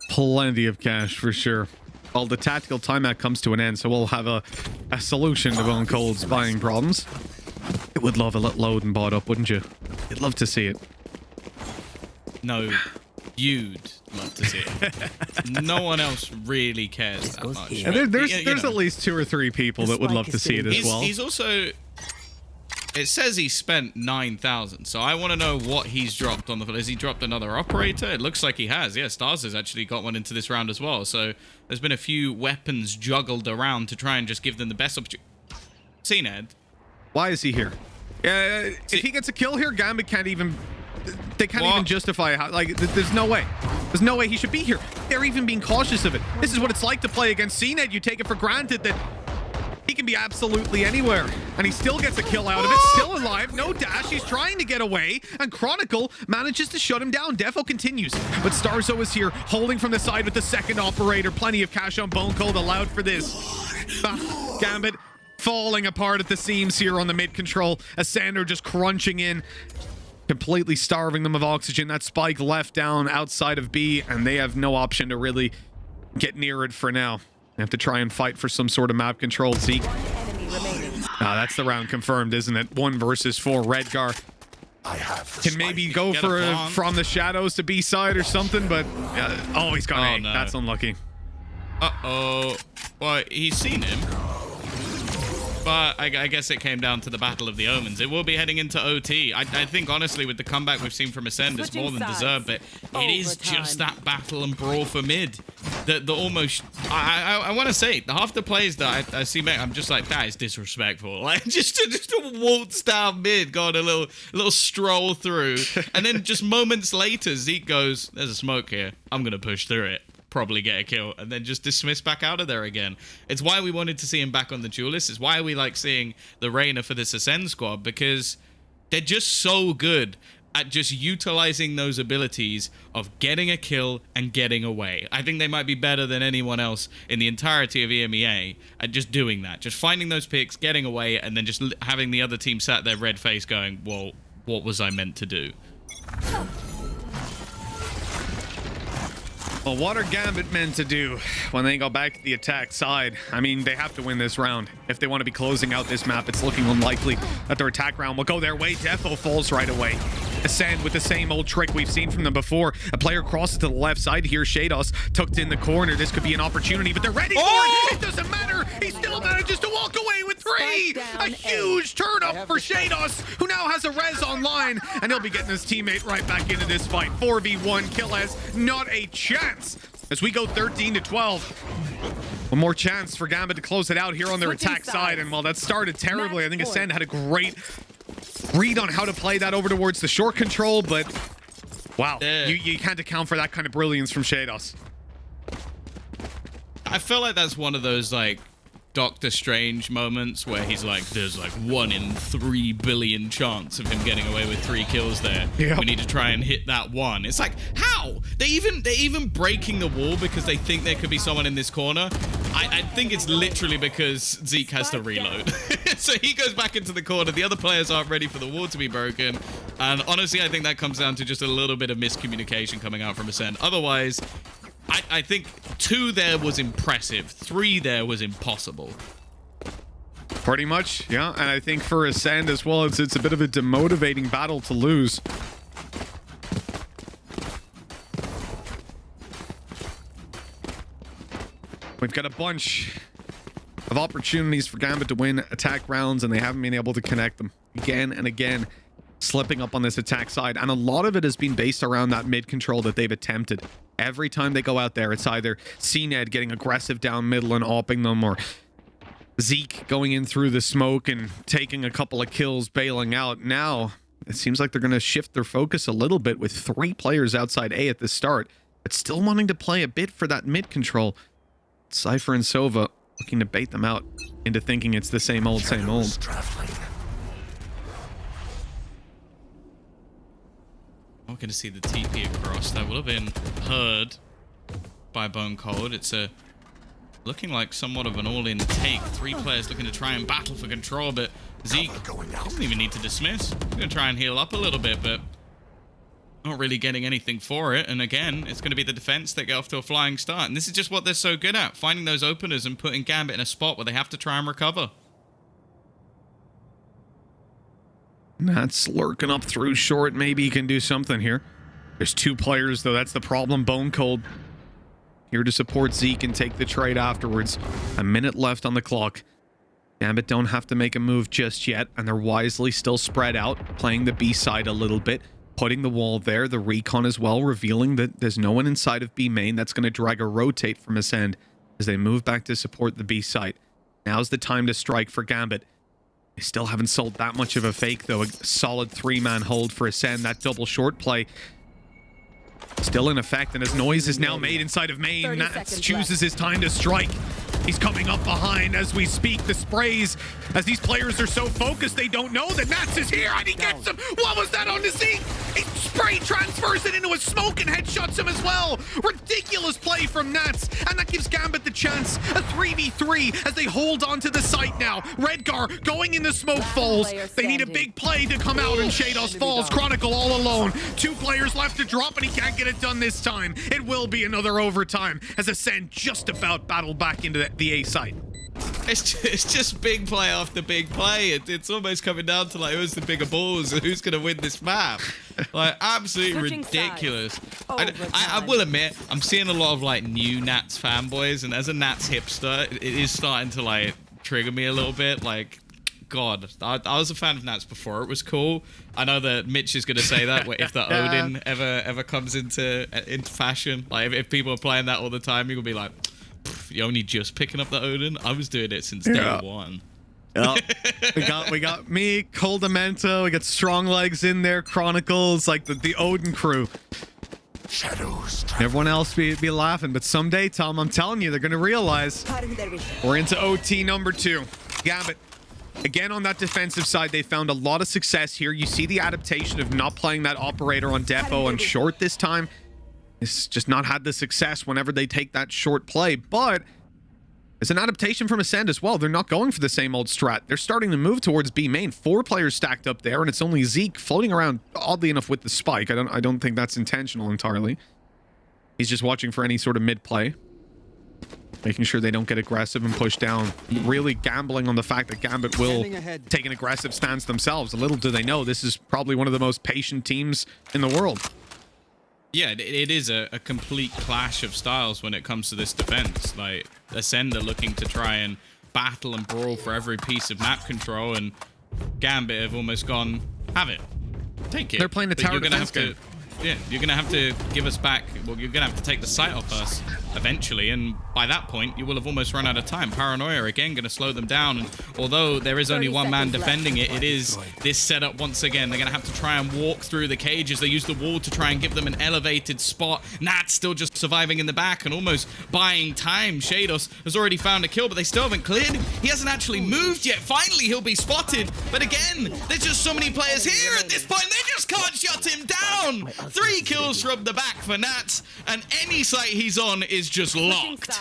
Plenty of cash for sure. Well, the tactical timeout comes to an end, so we'll have a solution to Bone Cold's buying problems. It would love a little load and bought up, wouldn't you? You'd love to see it. No, you'd love to see it. No one else really cares that much. And there's at least 2 or 3 people that would love to see it as well. He's also... It says he spent 9,000, so I want to know what he's dropped on the... Has he dropped another operator? It looks like he has. Yeah, Stars has actually got one into this round as well, so there's been a few weapons juggled around to try and just give them the best opportunity. ACEND. Why is he here? If he gets a kill here, Gambit can't even... They can't even justify how... Like, there's no way. There's no way he should be here. They're even being cautious of it. This is what it's like to play against ACEND. You take it for granted that he can be absolutely anywhere, and he still gets a kill out of it. Still alive, no dash. He's trying to get away, and Chronicle manages to shut him down. Defo continues, but Starzo is here, holding from the side with the second operator. Plenty of cash on Bone Cold, allowed for this. Gambit falling apart at the seams here on the mid control. ASCEND just crunching in, completely starving them of oxygen. That spike left down outside of B, and they have no option to really get near it for now. They have to try and fight for some sort of map control. Zeke. That's the round confirmed, isn't it? 1 versus 4. Redgar can maybe go for a from the shadows to B side or something, but oh, he's got A. No. That's unlucky. Uh-oh. Well, he's seen him. But I guess it came down to the Battle of the Omens. It will be heading into OT. I think, honestly, with the comeback we've seen from ASCEND, it's more than deserved, but it is just that battle and brawl for mid. The almost... I want to say, the half the plays that I see, I'm just like, that is disrespectful. Like, just to waltz down mid, got a little stroll through, and then just moments later, Zeke goes, there's a smoke here. I'm going to push through it. Probably get a kill, and then just dismiss back out of there again. It's why we wanted to see him back on the duelist. It's why we like seeing the Reyna for this ASCEND squad, because they're just so good at just utilizing those abilities of getting a kill and getting away. I think they might be better than anyone else in the entirety of EMEA at just doing that, just finding those picks, getting away, and then just having the other team sat there red face going, well, what was I meant to do? Well, what are Gambit meant to do when they go back to the attack side? I mean, they have to win this round. If they want to be closing out this map, it's looking unlikely that their attack round will go their way. Defo falls right away. Ascend with the same old trick we've seen from them before. A player crosses to the left side here. Shados tucked in the corner. This could be an opportunity, but they're ready for it. It doesn't matter. He still manages to walk away with 3. A huge turn up for Shados, who now has a res online, and he'll be getting his teammate right back into this fight. 4v1. Kill has not a chance as we go 13 to 12. One more chance for Gambit to close it out here on their attack side, and while that started terribly, I think Ascend had a great read on how to play that over towards the short control, but wow, you can't account for that kind of brilliance from Shados. I feel like that's one of those like Doctor Strange moments where he's like, there's like 1 in 3 billion chance of him getting away with 3 kills there. Yep. We need to try and hit that one. It's like, how? They're even breaking the wall because they think there could be someone in this corner. I think it's literally because Zeke has to reload. So he goes back into the corner. The other players aren't ready for the wall to be broken. And honestly, I think that comes down to just a little bit of miscommunication coming out from Ascend. Otherwise, I think 2 there was impressive. 3 there was impossible. Pretty much, yeah. And I think for Ascend as well, it's a bit of a demotivating battle to lose. We've got a bunch of opportunities for Gambit to win attack rounds, and they haven't been able to connect them again and again, slipping up on this attack side. And a lot of it has been based around that mid control that they've attempted. Every time they go out there, it's either CNED getting aggressive down middle and opping them, or Zeke going in through the smoke and taking a couple of kills, bailing out. Now, it seems like they're going to shift their focus a little bit with 3 players outside A at the start, but still wanting to play a bit for that mid control. Cypher and Sova looking to bait them out into thinking it's the same old, same old. I'm going to see the TP across. That will have been heard by Bone Cold. It's looking like somewhat of an all-in take. 3 players looking to try and battle for control, but Zeke doesn't even need to dismiss. He's going to try and heal up a little bit, but not really getting anything for it. And again, it's going to be the defense that get off to a flying start. And this is just what they're so good at, finding those openers and putting Gambit in a spot where they have to try and recover. That's lurking up through short. Maybe he can do something here. There's 2 players, though. That's the problem. Bone Cold here to support Zeke and take the trade afterwards. A minute left on the clock. Gambit don't have to make a move just yet, and they're wisely still spread out, playing the B side a little bit, putting the wall there, the recon as well, revealing that there's no one inside of B main. That's going to drag a rotate from Ascend as they move back to support the B site. Now's the time to strike for Gambit. They still haven't sold that much of a fake, though. A solid 3-man hold for Ascend. That double short play still in effect, and as noise is now made inside of main, Nats chooses his time to strike. He's coming up behind as we speak. The sprays, as these players are so focused, they don't know that Nats is here, and he gets him. What was that on the Zeke? He spray transfers it into a smoke and headshots him as well. Ridiculous play from Nats, and that gives Gambit the chance. A 3v3 as they hold on to the site now. Redgar going in the smoke falls. They need a big play to come out, and Shados falls. Chronicle all alone. 2 players left to drop, and he can't get it done this time. It will be another overtime as Ascend just about battle back into the A site. It's just big play after big play. It's almost coming down to like who's the bigger balls and who's going to win this map. Like absolutely ridiculous. I will admit I'm seeing a lot of like new Nats fanboys, and as a Nats hipster, it is starting to like trigger me a little bit. Like, God, I was a fan of Nats before it was cool. I know that Mitch is going to say that if the Odin ever comes into fashion. Like if people are playing that all the time, you're gonna be like, you're only just picking up the Odin. I was doing it since day 1. Yep. we got me, Coldamento, we got Strong Legs in there, Chronicles, like the Odin crew. Shadows. Everyone else be laughing, but someday, Tom, I'm telling you, they're gonna realize we're into OT number 2. Gambit. Again, on that defensive side, they found a lot of success here. You see the adaptation of not playing that operator on Defo and short this time. It's just not had the success whenever they take that short play, but It's an adaptation from ASCEND as well. They're not going for the same old strat. They're starting to move towards B main. 4 players stacked up there, and it's only Zeke floating around, oddly enough, with the spike. I don't think that's intentional entirely. He's just watching for any sort of mid play, making sure they don't get aggressive and push down. Really gambling on the fact that Gambit will take an aggressive stance themselves. Little do they know, this is probably one of the most patient teams in the world. Yeah, it is a complete clash of styles when it comes to this defense. Like, ASCEND are looking to try and battle and brawl for every piece of map control, and Gambit have almost gone, have it. Take it. They're playing the tower defense game. Yeah, you're going to have to give us back. Well, you're going to have to take the sight off us eventually, and by that point, you will have almost run out of time. Paranoia, again, going to slow them down, and although there is only one man defending it, it is this setup once again. They're going to have to try and walk through the cages. They use the wall to try and give them an elevated spot. Nat's still just surviving in the back and almost buying time. Shados has already found a kill, but they still haven't cleared him. He hasn't actually moved yet. Finally, he'll be spotted, but again, there's just so many players here at this point. They just can't shut him down. 3 kills from the back for Nat, and any site he's on is just locked.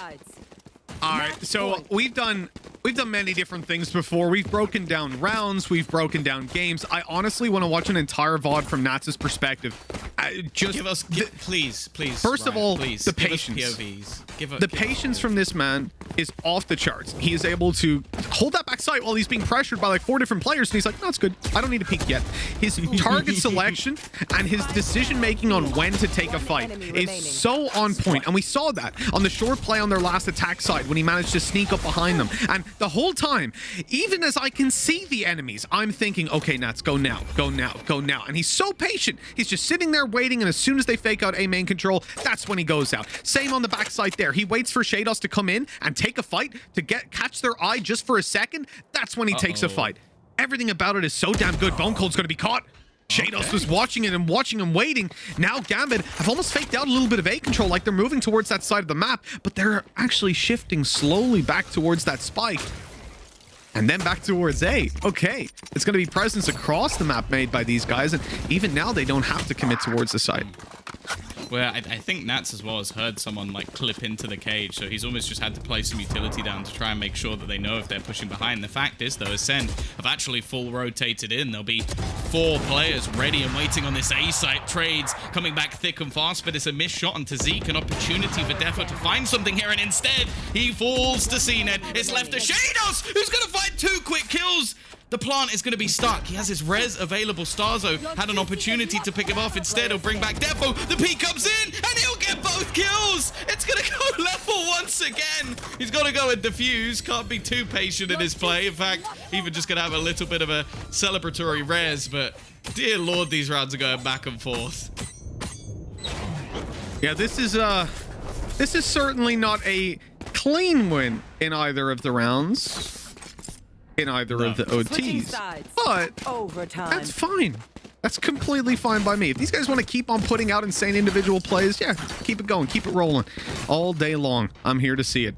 All right, so we've done many different things before. We've broken down rounds, we've broken down games. I honestly want to watch an entire VOD from Nats's perspective. Just give us, please. First of all, please, the give patience. us POVs. The patience from this man is off the charts. He is able to hold that back sight while he's being pressured by like 4 different players, and he's like, no, it's good. I don't need to peek yet. His target selection and his decision making on when to take a fight is so on point, and we saw that on the short play on their last attack side when he managed to sneak up behind them. And the whole time, even as I can see the enemies, I'm thinking, okay, Nats, go now, go now, go now. And he's so patient. He's just sitting there waiting, and as soon as they fake out A main control, that's when he goes out. Same on the backside there. He waits for Shados to come in and take a fight to catch their eye just for a second. That's when he takes a fight. Everything about it is so damn good. Bone Cold's going to be caught. Shados was watching it and watching him waiting. Now Gambit have almost faked out a little bit of A control, like they're moving towards that side of the map, but they're actually shifting slowly back towards that spike. And then back towards A. Okay, it's going to be presence across the map made by these guys, and even now they don't have to commit towards the side. Well, I think Nats as well has heard someone like clip into the cage, so he's almost just had to play some utility down to try and make sure that they know if they're pushing behind. The fact is, though, ASCEND have actually full rotated in. There'll be 4 players ready and waiting on this A site. Trades coming back thick and fast, but it's a missed shot onto Zeke, an opportunity for Defo to find something here, and instead he falls to CNED. It's left to Shados, who's going to find 2 quick kills. The plant is going to be stuck. He has his res available. Starzo had an opportunity to pick him off. Instead, he'll bring back Defo. The P comes in, and he'll get both kills. It's going to go level once again. He's got to go and defuse. Can't be too patient in his play. In fact, even just going to have a little bit of a celebratory res. But dear Lord, these rounds are going back and forth. Yeah, this is certainly not a clean win in either of the rounds. In either of the OTs, but that's fine. That's completely fine by me. If these guys want to keep on putting out insane individual plays, yeah, keep it going, keep it rolling all day long. I'm here to see it.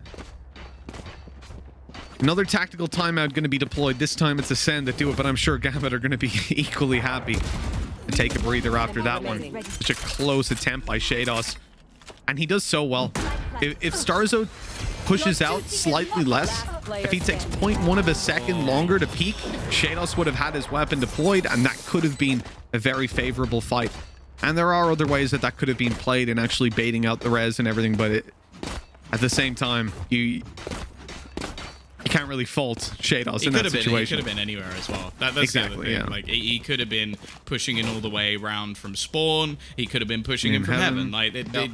Another tactical timeout going to be deployed. This time it's ASCEND that do it, but I'm sure Gambit are going to be equally happy to take a breather after that one. Such a close attempt by Shados, and he does so well. If Starzo pushes out slightly less, if he takes 0.1 of a second longer to peek, Shados would have had his weapon deployed, and that could have been a very favorable fight. And there are other ways that could have been played in actually baiting out the res and everything, but at the same time, you can't really fault Shados in that situation. He could have been anywhere as well. That's exactly, the other thing. yeah. Like, he could have been pushing in all the way around from spawn. He could have been pushing in from heaven. Like,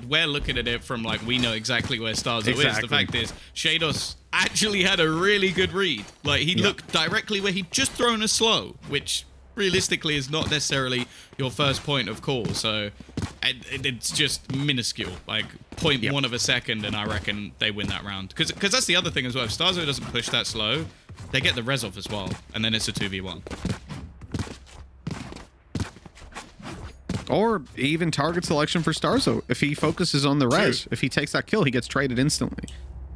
we're looking at it from, like, we know exactly where Starzo is. The fact is, Shados actually had a really good read. Like, he looked directly where he'd just thrown a slow, which realistically is not necessarily your first point of call. So it's just minuscule, like 0.1 of a second, and I reckon they win that round. Because that's the other thing as well. If Starzo doesn't push that slow, they get the res off as well, and then it's a 2v1. Or even target selection for Starzo. If he focuses on the res, if he takes that kill, he gets traded instantly.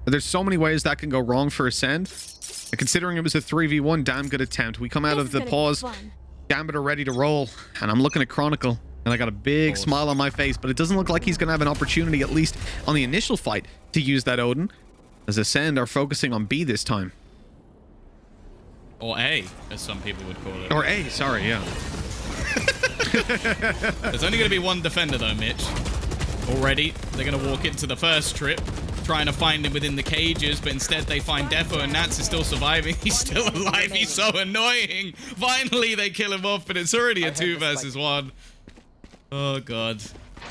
But there's so many ways that can go wrong for ASCEND. And considering it was a 3v1, damn good attempt. We come out of the pause. Gambit are ready to roll, and I'm looking at Chronicle, and I got a big smile on my face, but it doesn't look like he's going to have an opportunity, at least on the initial fight, to use that Odin. as ASCEND are focusing on B this time. Or A, as some people would call it. Or A, sorry, yeah. There's only going to be one defender, though, Mitch. Already, they're going to walk into the first trip, trying to find him within the cages, but instead they find Defo, and Nats is still surviving. He's still alive. He's so annoying. Finally, they kill him off, but it's already a 2 versus 1. Oh, God.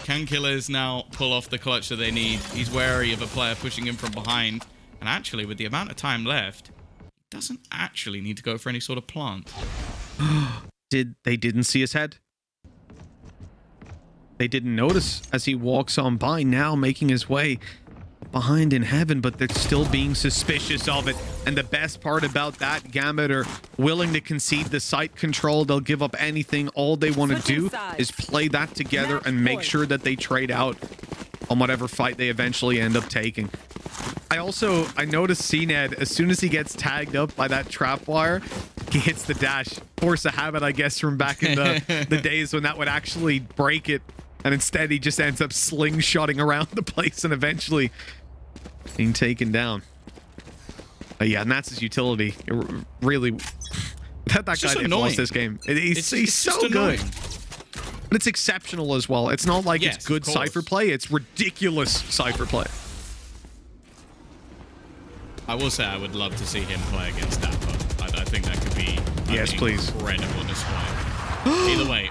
Can Killers now pull off the clutch that they need? He's wary of a player pushing him from behind. And actually, with the amount of time left, he doesn't actually need to go for any sort of plant. They didn't see his head? They didn't notice as he walks on by, now making his way behind in heaven, but they're still being suspicious of it. And the best part about that, Gambit are willing to concede the site control. They'll give up anything. All they want to do is play that together and make sure that they trade out on whatever fight they eventually end up taking. I noticed CNED, as soon as he gets tagged up by that trap wire, he hits the dash. Force a habit, I guess, from back in the days when that would actually break it. And instead, he just ends up slingshotting around the place and eventually being taken down. Yeah, and that's his utility. It really, that guy didn't lost this game. He's so good. But it's exceptional as well. It's not like it's good Cypher play. It's ridiculous Cypher play. I will say I would love to see him play against Dapper. I think that could be incredible display. Either way,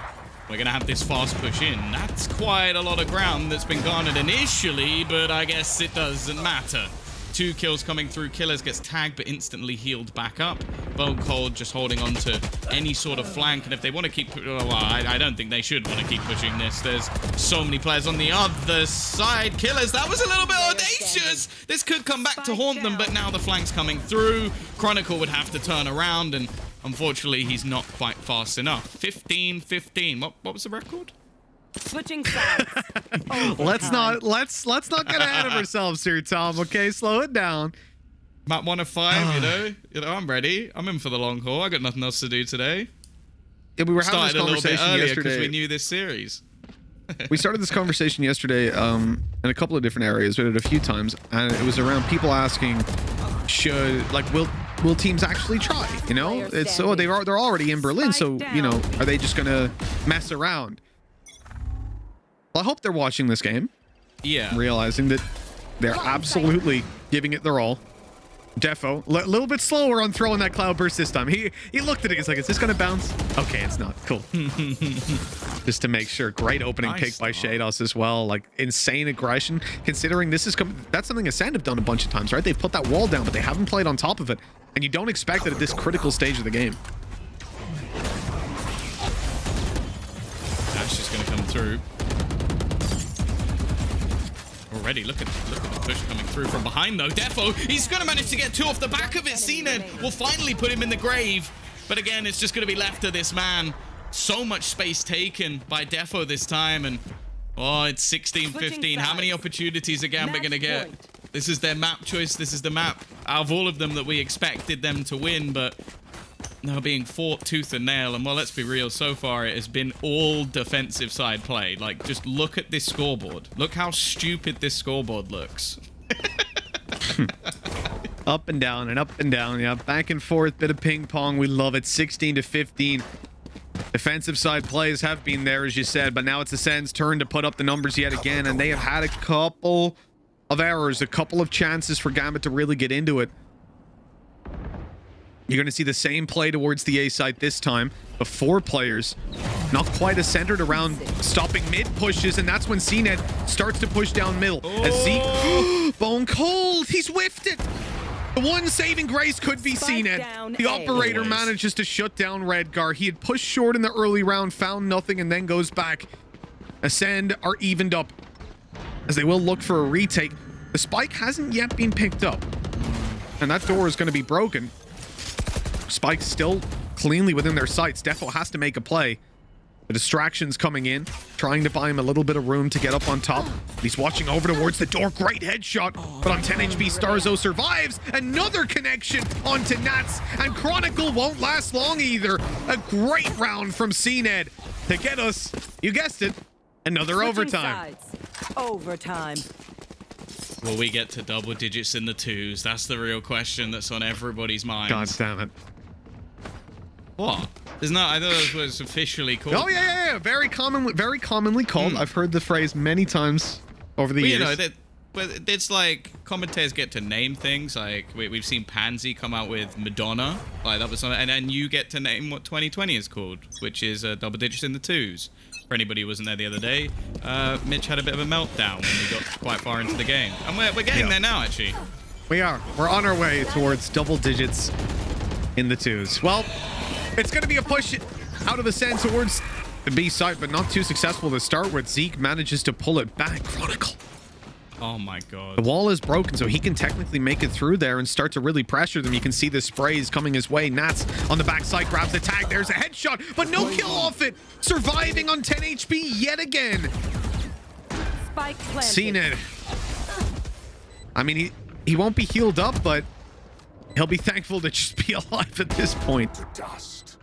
we're going to have this fast push in. That's quite a lot of ground that's been garnered initially, but I guess it doesn't matter. 2 kills coming through. Killers gets tagged but instantly healed back up. Bone Cold just holding on to any sort of flank, and if they want to keep... Well, I don't think they should want to keep pushing this. There's so many players on the other side. Killers, that was a little bit audacious. This could come back to haunt them, but now the flank's coming through. Chronicle would have to turn around, and unfortunately, he's not quite fast enough. 15-15. What was the record? Switching sides. Let's not get ahead of ourselves here, Tom. Okay, slow it down. Map 1 of 5, you know, I'm ready. I'm in for the long haul. I got nothing else to do today. Yeah, we were having this conversation yesterday because we knew this series. We started this conversation yesterday in a couple of different areas. We did it a few times, and it was around people asking, will teams actually try? You know, it's they're already in Berlin, so you know, are they just gonna mess around? Well, I hope they're watching this game. Yeah. Realizing that they're absolutely giving it their all. Defo, a little bit slower on throwing that cloud burst this time. He looked at it. He's like, is this going to bounce? Okay, it's not. Cool. Just to make sure. Great opening pick by Shados as well. Like, insane aggression. Considering this is... That's something ASCEND have done a bunch of times, right? They've put that wall down, but they haven't played on top of it. And you don't expect it at this critical stage of the game. That's just going to come through. Already, look at the push coming through from behind, though. Defo, he's going to manage to get 2 off the back of it. CNED will finally put him in the grave. But again, it's just going to be left to this man. So much space taken by Defo this time. And, oh, it's 16-15. How many opportunities are Gambit going to get? This is their map choice. This is the map out of all of them that we expected them to win. But now being fought tooth and nail. And, well, let's be real. So far, it has been all defensive side play. Like, just look at this scoreboard. Look how stupid this scoreboard looks. Up and down and up and down. Yeah, back and forth. Bit of ping pong. We love it. 16-15. Defensive side plays have been there, as you said. But now it's ASCEND's turn to put up the numbers yet again. And they have had a couple of errors. A couple of chances for Gambit to really get into it. You're going to see the same play towards the A site this time, but 4 players, not quite as centered around stopping mid pushes, and that's when CNED starts to push down middle. As Zeke, Bone Cold, he's whiffed it. The one saving grace could be CNED. The operator manages to shut down Redgar. He had pushed short in the early round, found nothing, and then goes back. ASCEND are evened up, as they will look for a retake. The spike hasn't yet been picked up, and that door is going to be broken. Spike's still cleanly within their sights. Defo has to make a play. The distraction's coming in, trying to buy him a little bit of room to get up on top. He's watching over towards the door. Great headshot, but on 10 HP, Starzo survives. Another connection onto Nats, and Chronicle won't last long either. A great round from CNED to get us, you guessed it, another overtime. Overtime. Will we get to double digits in the twos? That's the real question that's on everybody's mind. God damn it. What? Isn't that, I thought that was officially called. Oh, yeah. Very commonly called. I've heard the phrase many times over the Well, years. you know, but it's like commentators get to name things. Like we've seen Pansy come out with Madonna, like that was something, and then you get to name what 2020 is called, which is double digits in the twos. For anybody who wasn't there the other day, Mitch had a bit of a meltdown when we got quite far into the game, and we're getting there now. Actually, we are. We're on our way towards double digits in the twos. Well, it's going to be a push out of ASCEND towards the B side, but not too successful to start with. Zeke manages to pull it back. Chronicle. oh my god. The wall is broken, so he can technically make it through there and start to really pressure them. You can see the sprays coming his way. Nats on the backside grabs the tag. There's a headshot, but no kill off it. Surviving on 10 HP yet again. Spike planted. Seen it. I mean, he won't be healed up, but he'll be thankful to just be alive at this point. Dust.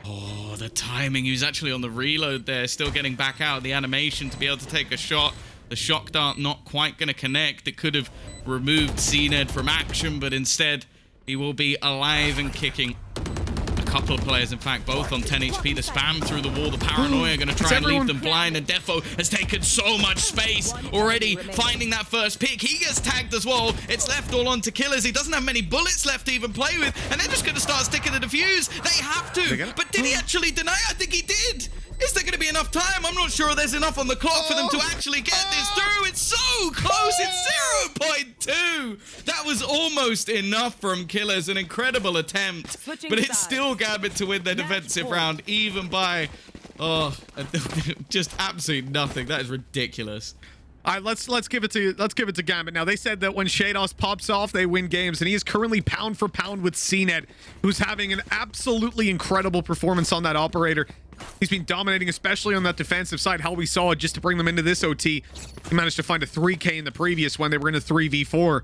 Oh, the timing. He was actually on the reload there, still getting back out. The animation to be able to take a shot. The shock dart not quite going to connect. It could have removed CNED from action, but instead he will be alive and kicking. A couple of players, in fact, both on 10 HP. The spam through the wall. The paranoia going to try and leave them blind. And Defo has taken so much space already, finding that first pick. He gets tagged as well. It's left all on to Killers. He doesn't have many bullets left to even play with. And they're just going to start sticking the defuse. They have to. But did he actually deny? I think he did. Is there going to be enough time? I'm not sure there's enough on the clock for them to actually get this through. It's so close. It's 0.2. That was almost enough from Killers. An incredible attempt. Switching But it's sides. still Gambit to win their defensive point. round, even by, just absolute nothing. That is ridiculous. All right, let's give it to Gambit. Now, they said that when Shados pops off, they win games, and he is currently pound for pound with CNED, who's having an absolutely incredible performance on that operator. He's been dominating, especially on that defensive side. How we saw it just to bring them into this OT. He managed to find a 3K in the previous when they were in a 3v4.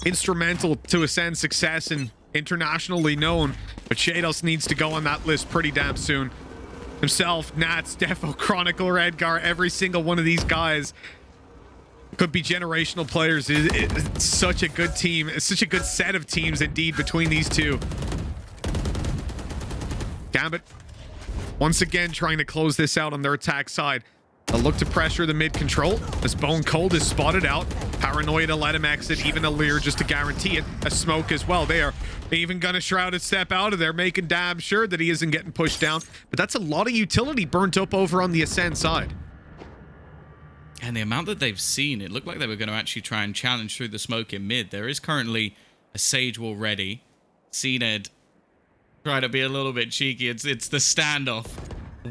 Instrumental to ASCEND's success and internationally known. But Shados needs to go on that list pretty damn soon. Himself, Nats, Defo, Chronicle, Edgar, every single one of these guys could be generational players. It's such a good team. It's such a good set of teams indeed between these two. Gambit once again trying to close this out on their attack side. A look to pressure the mid control as Bone Cold is spotted out. Paranoia to let him exit, even a Lear just to guarantee it. A smoke as well. They are even gonna Shrouded step out of there, making damn sure that he isn't getting pushed down. But that's a lot of utility burnt up over on the ASCEND side. And the amount that they've seen, it looked like they were going to actually try and challenge through the smoke in mid. There is currently a Sage wall ready. CNED try to be a little bit cheeky. It's the standoff.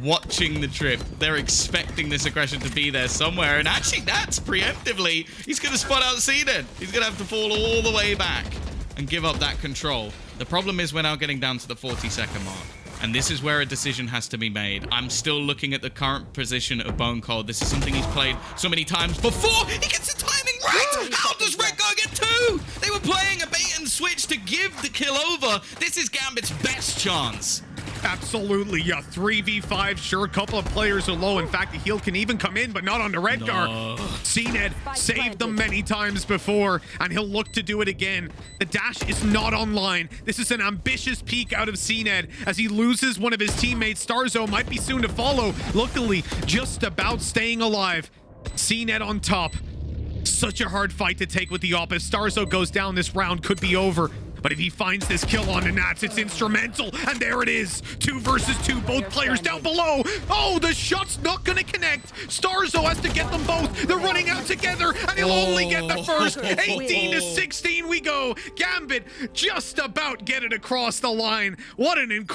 Watching the trip. They're expecting this aggression to be there somewhere. And actually, that's preemptively. He's going to spot out CNED. He's going to have to fall all the way back and give up that control. The problem is we're now getting down to the 40-second mark. And this is where a decision has to be made. I'm still looking at the current position of Bone Cold. This is something he's played so many times before. He gets the timing right. How does Redgar get two? They were playing a bait and switch to give the kill over. This is Gambit's best chance. Absolutely, yeah. 3v5, sure, a couple of players are low. In fact, the heal can even come in, but not onto Redgar. No. CNED saved them many times before, and he'll look to do it again. The dash is not online. This is an ambitious peek out of CNED as he loses one of his teammates. Starzo might be soon to follow. Luckily, just about staying alive. CNED on top. Such a hard fight to take with the op. If Starzo goes down, this round could be over. But if he finds this kill on the Nats, it's instrumental. And there it is. 2 versus 2. Both players down below. Oh, the shot's not going to connect. Starzo has to get them both. They're running out together. And he'll only get the first. 18 to 16 we go. Gambit just about get it across the line. What an incredible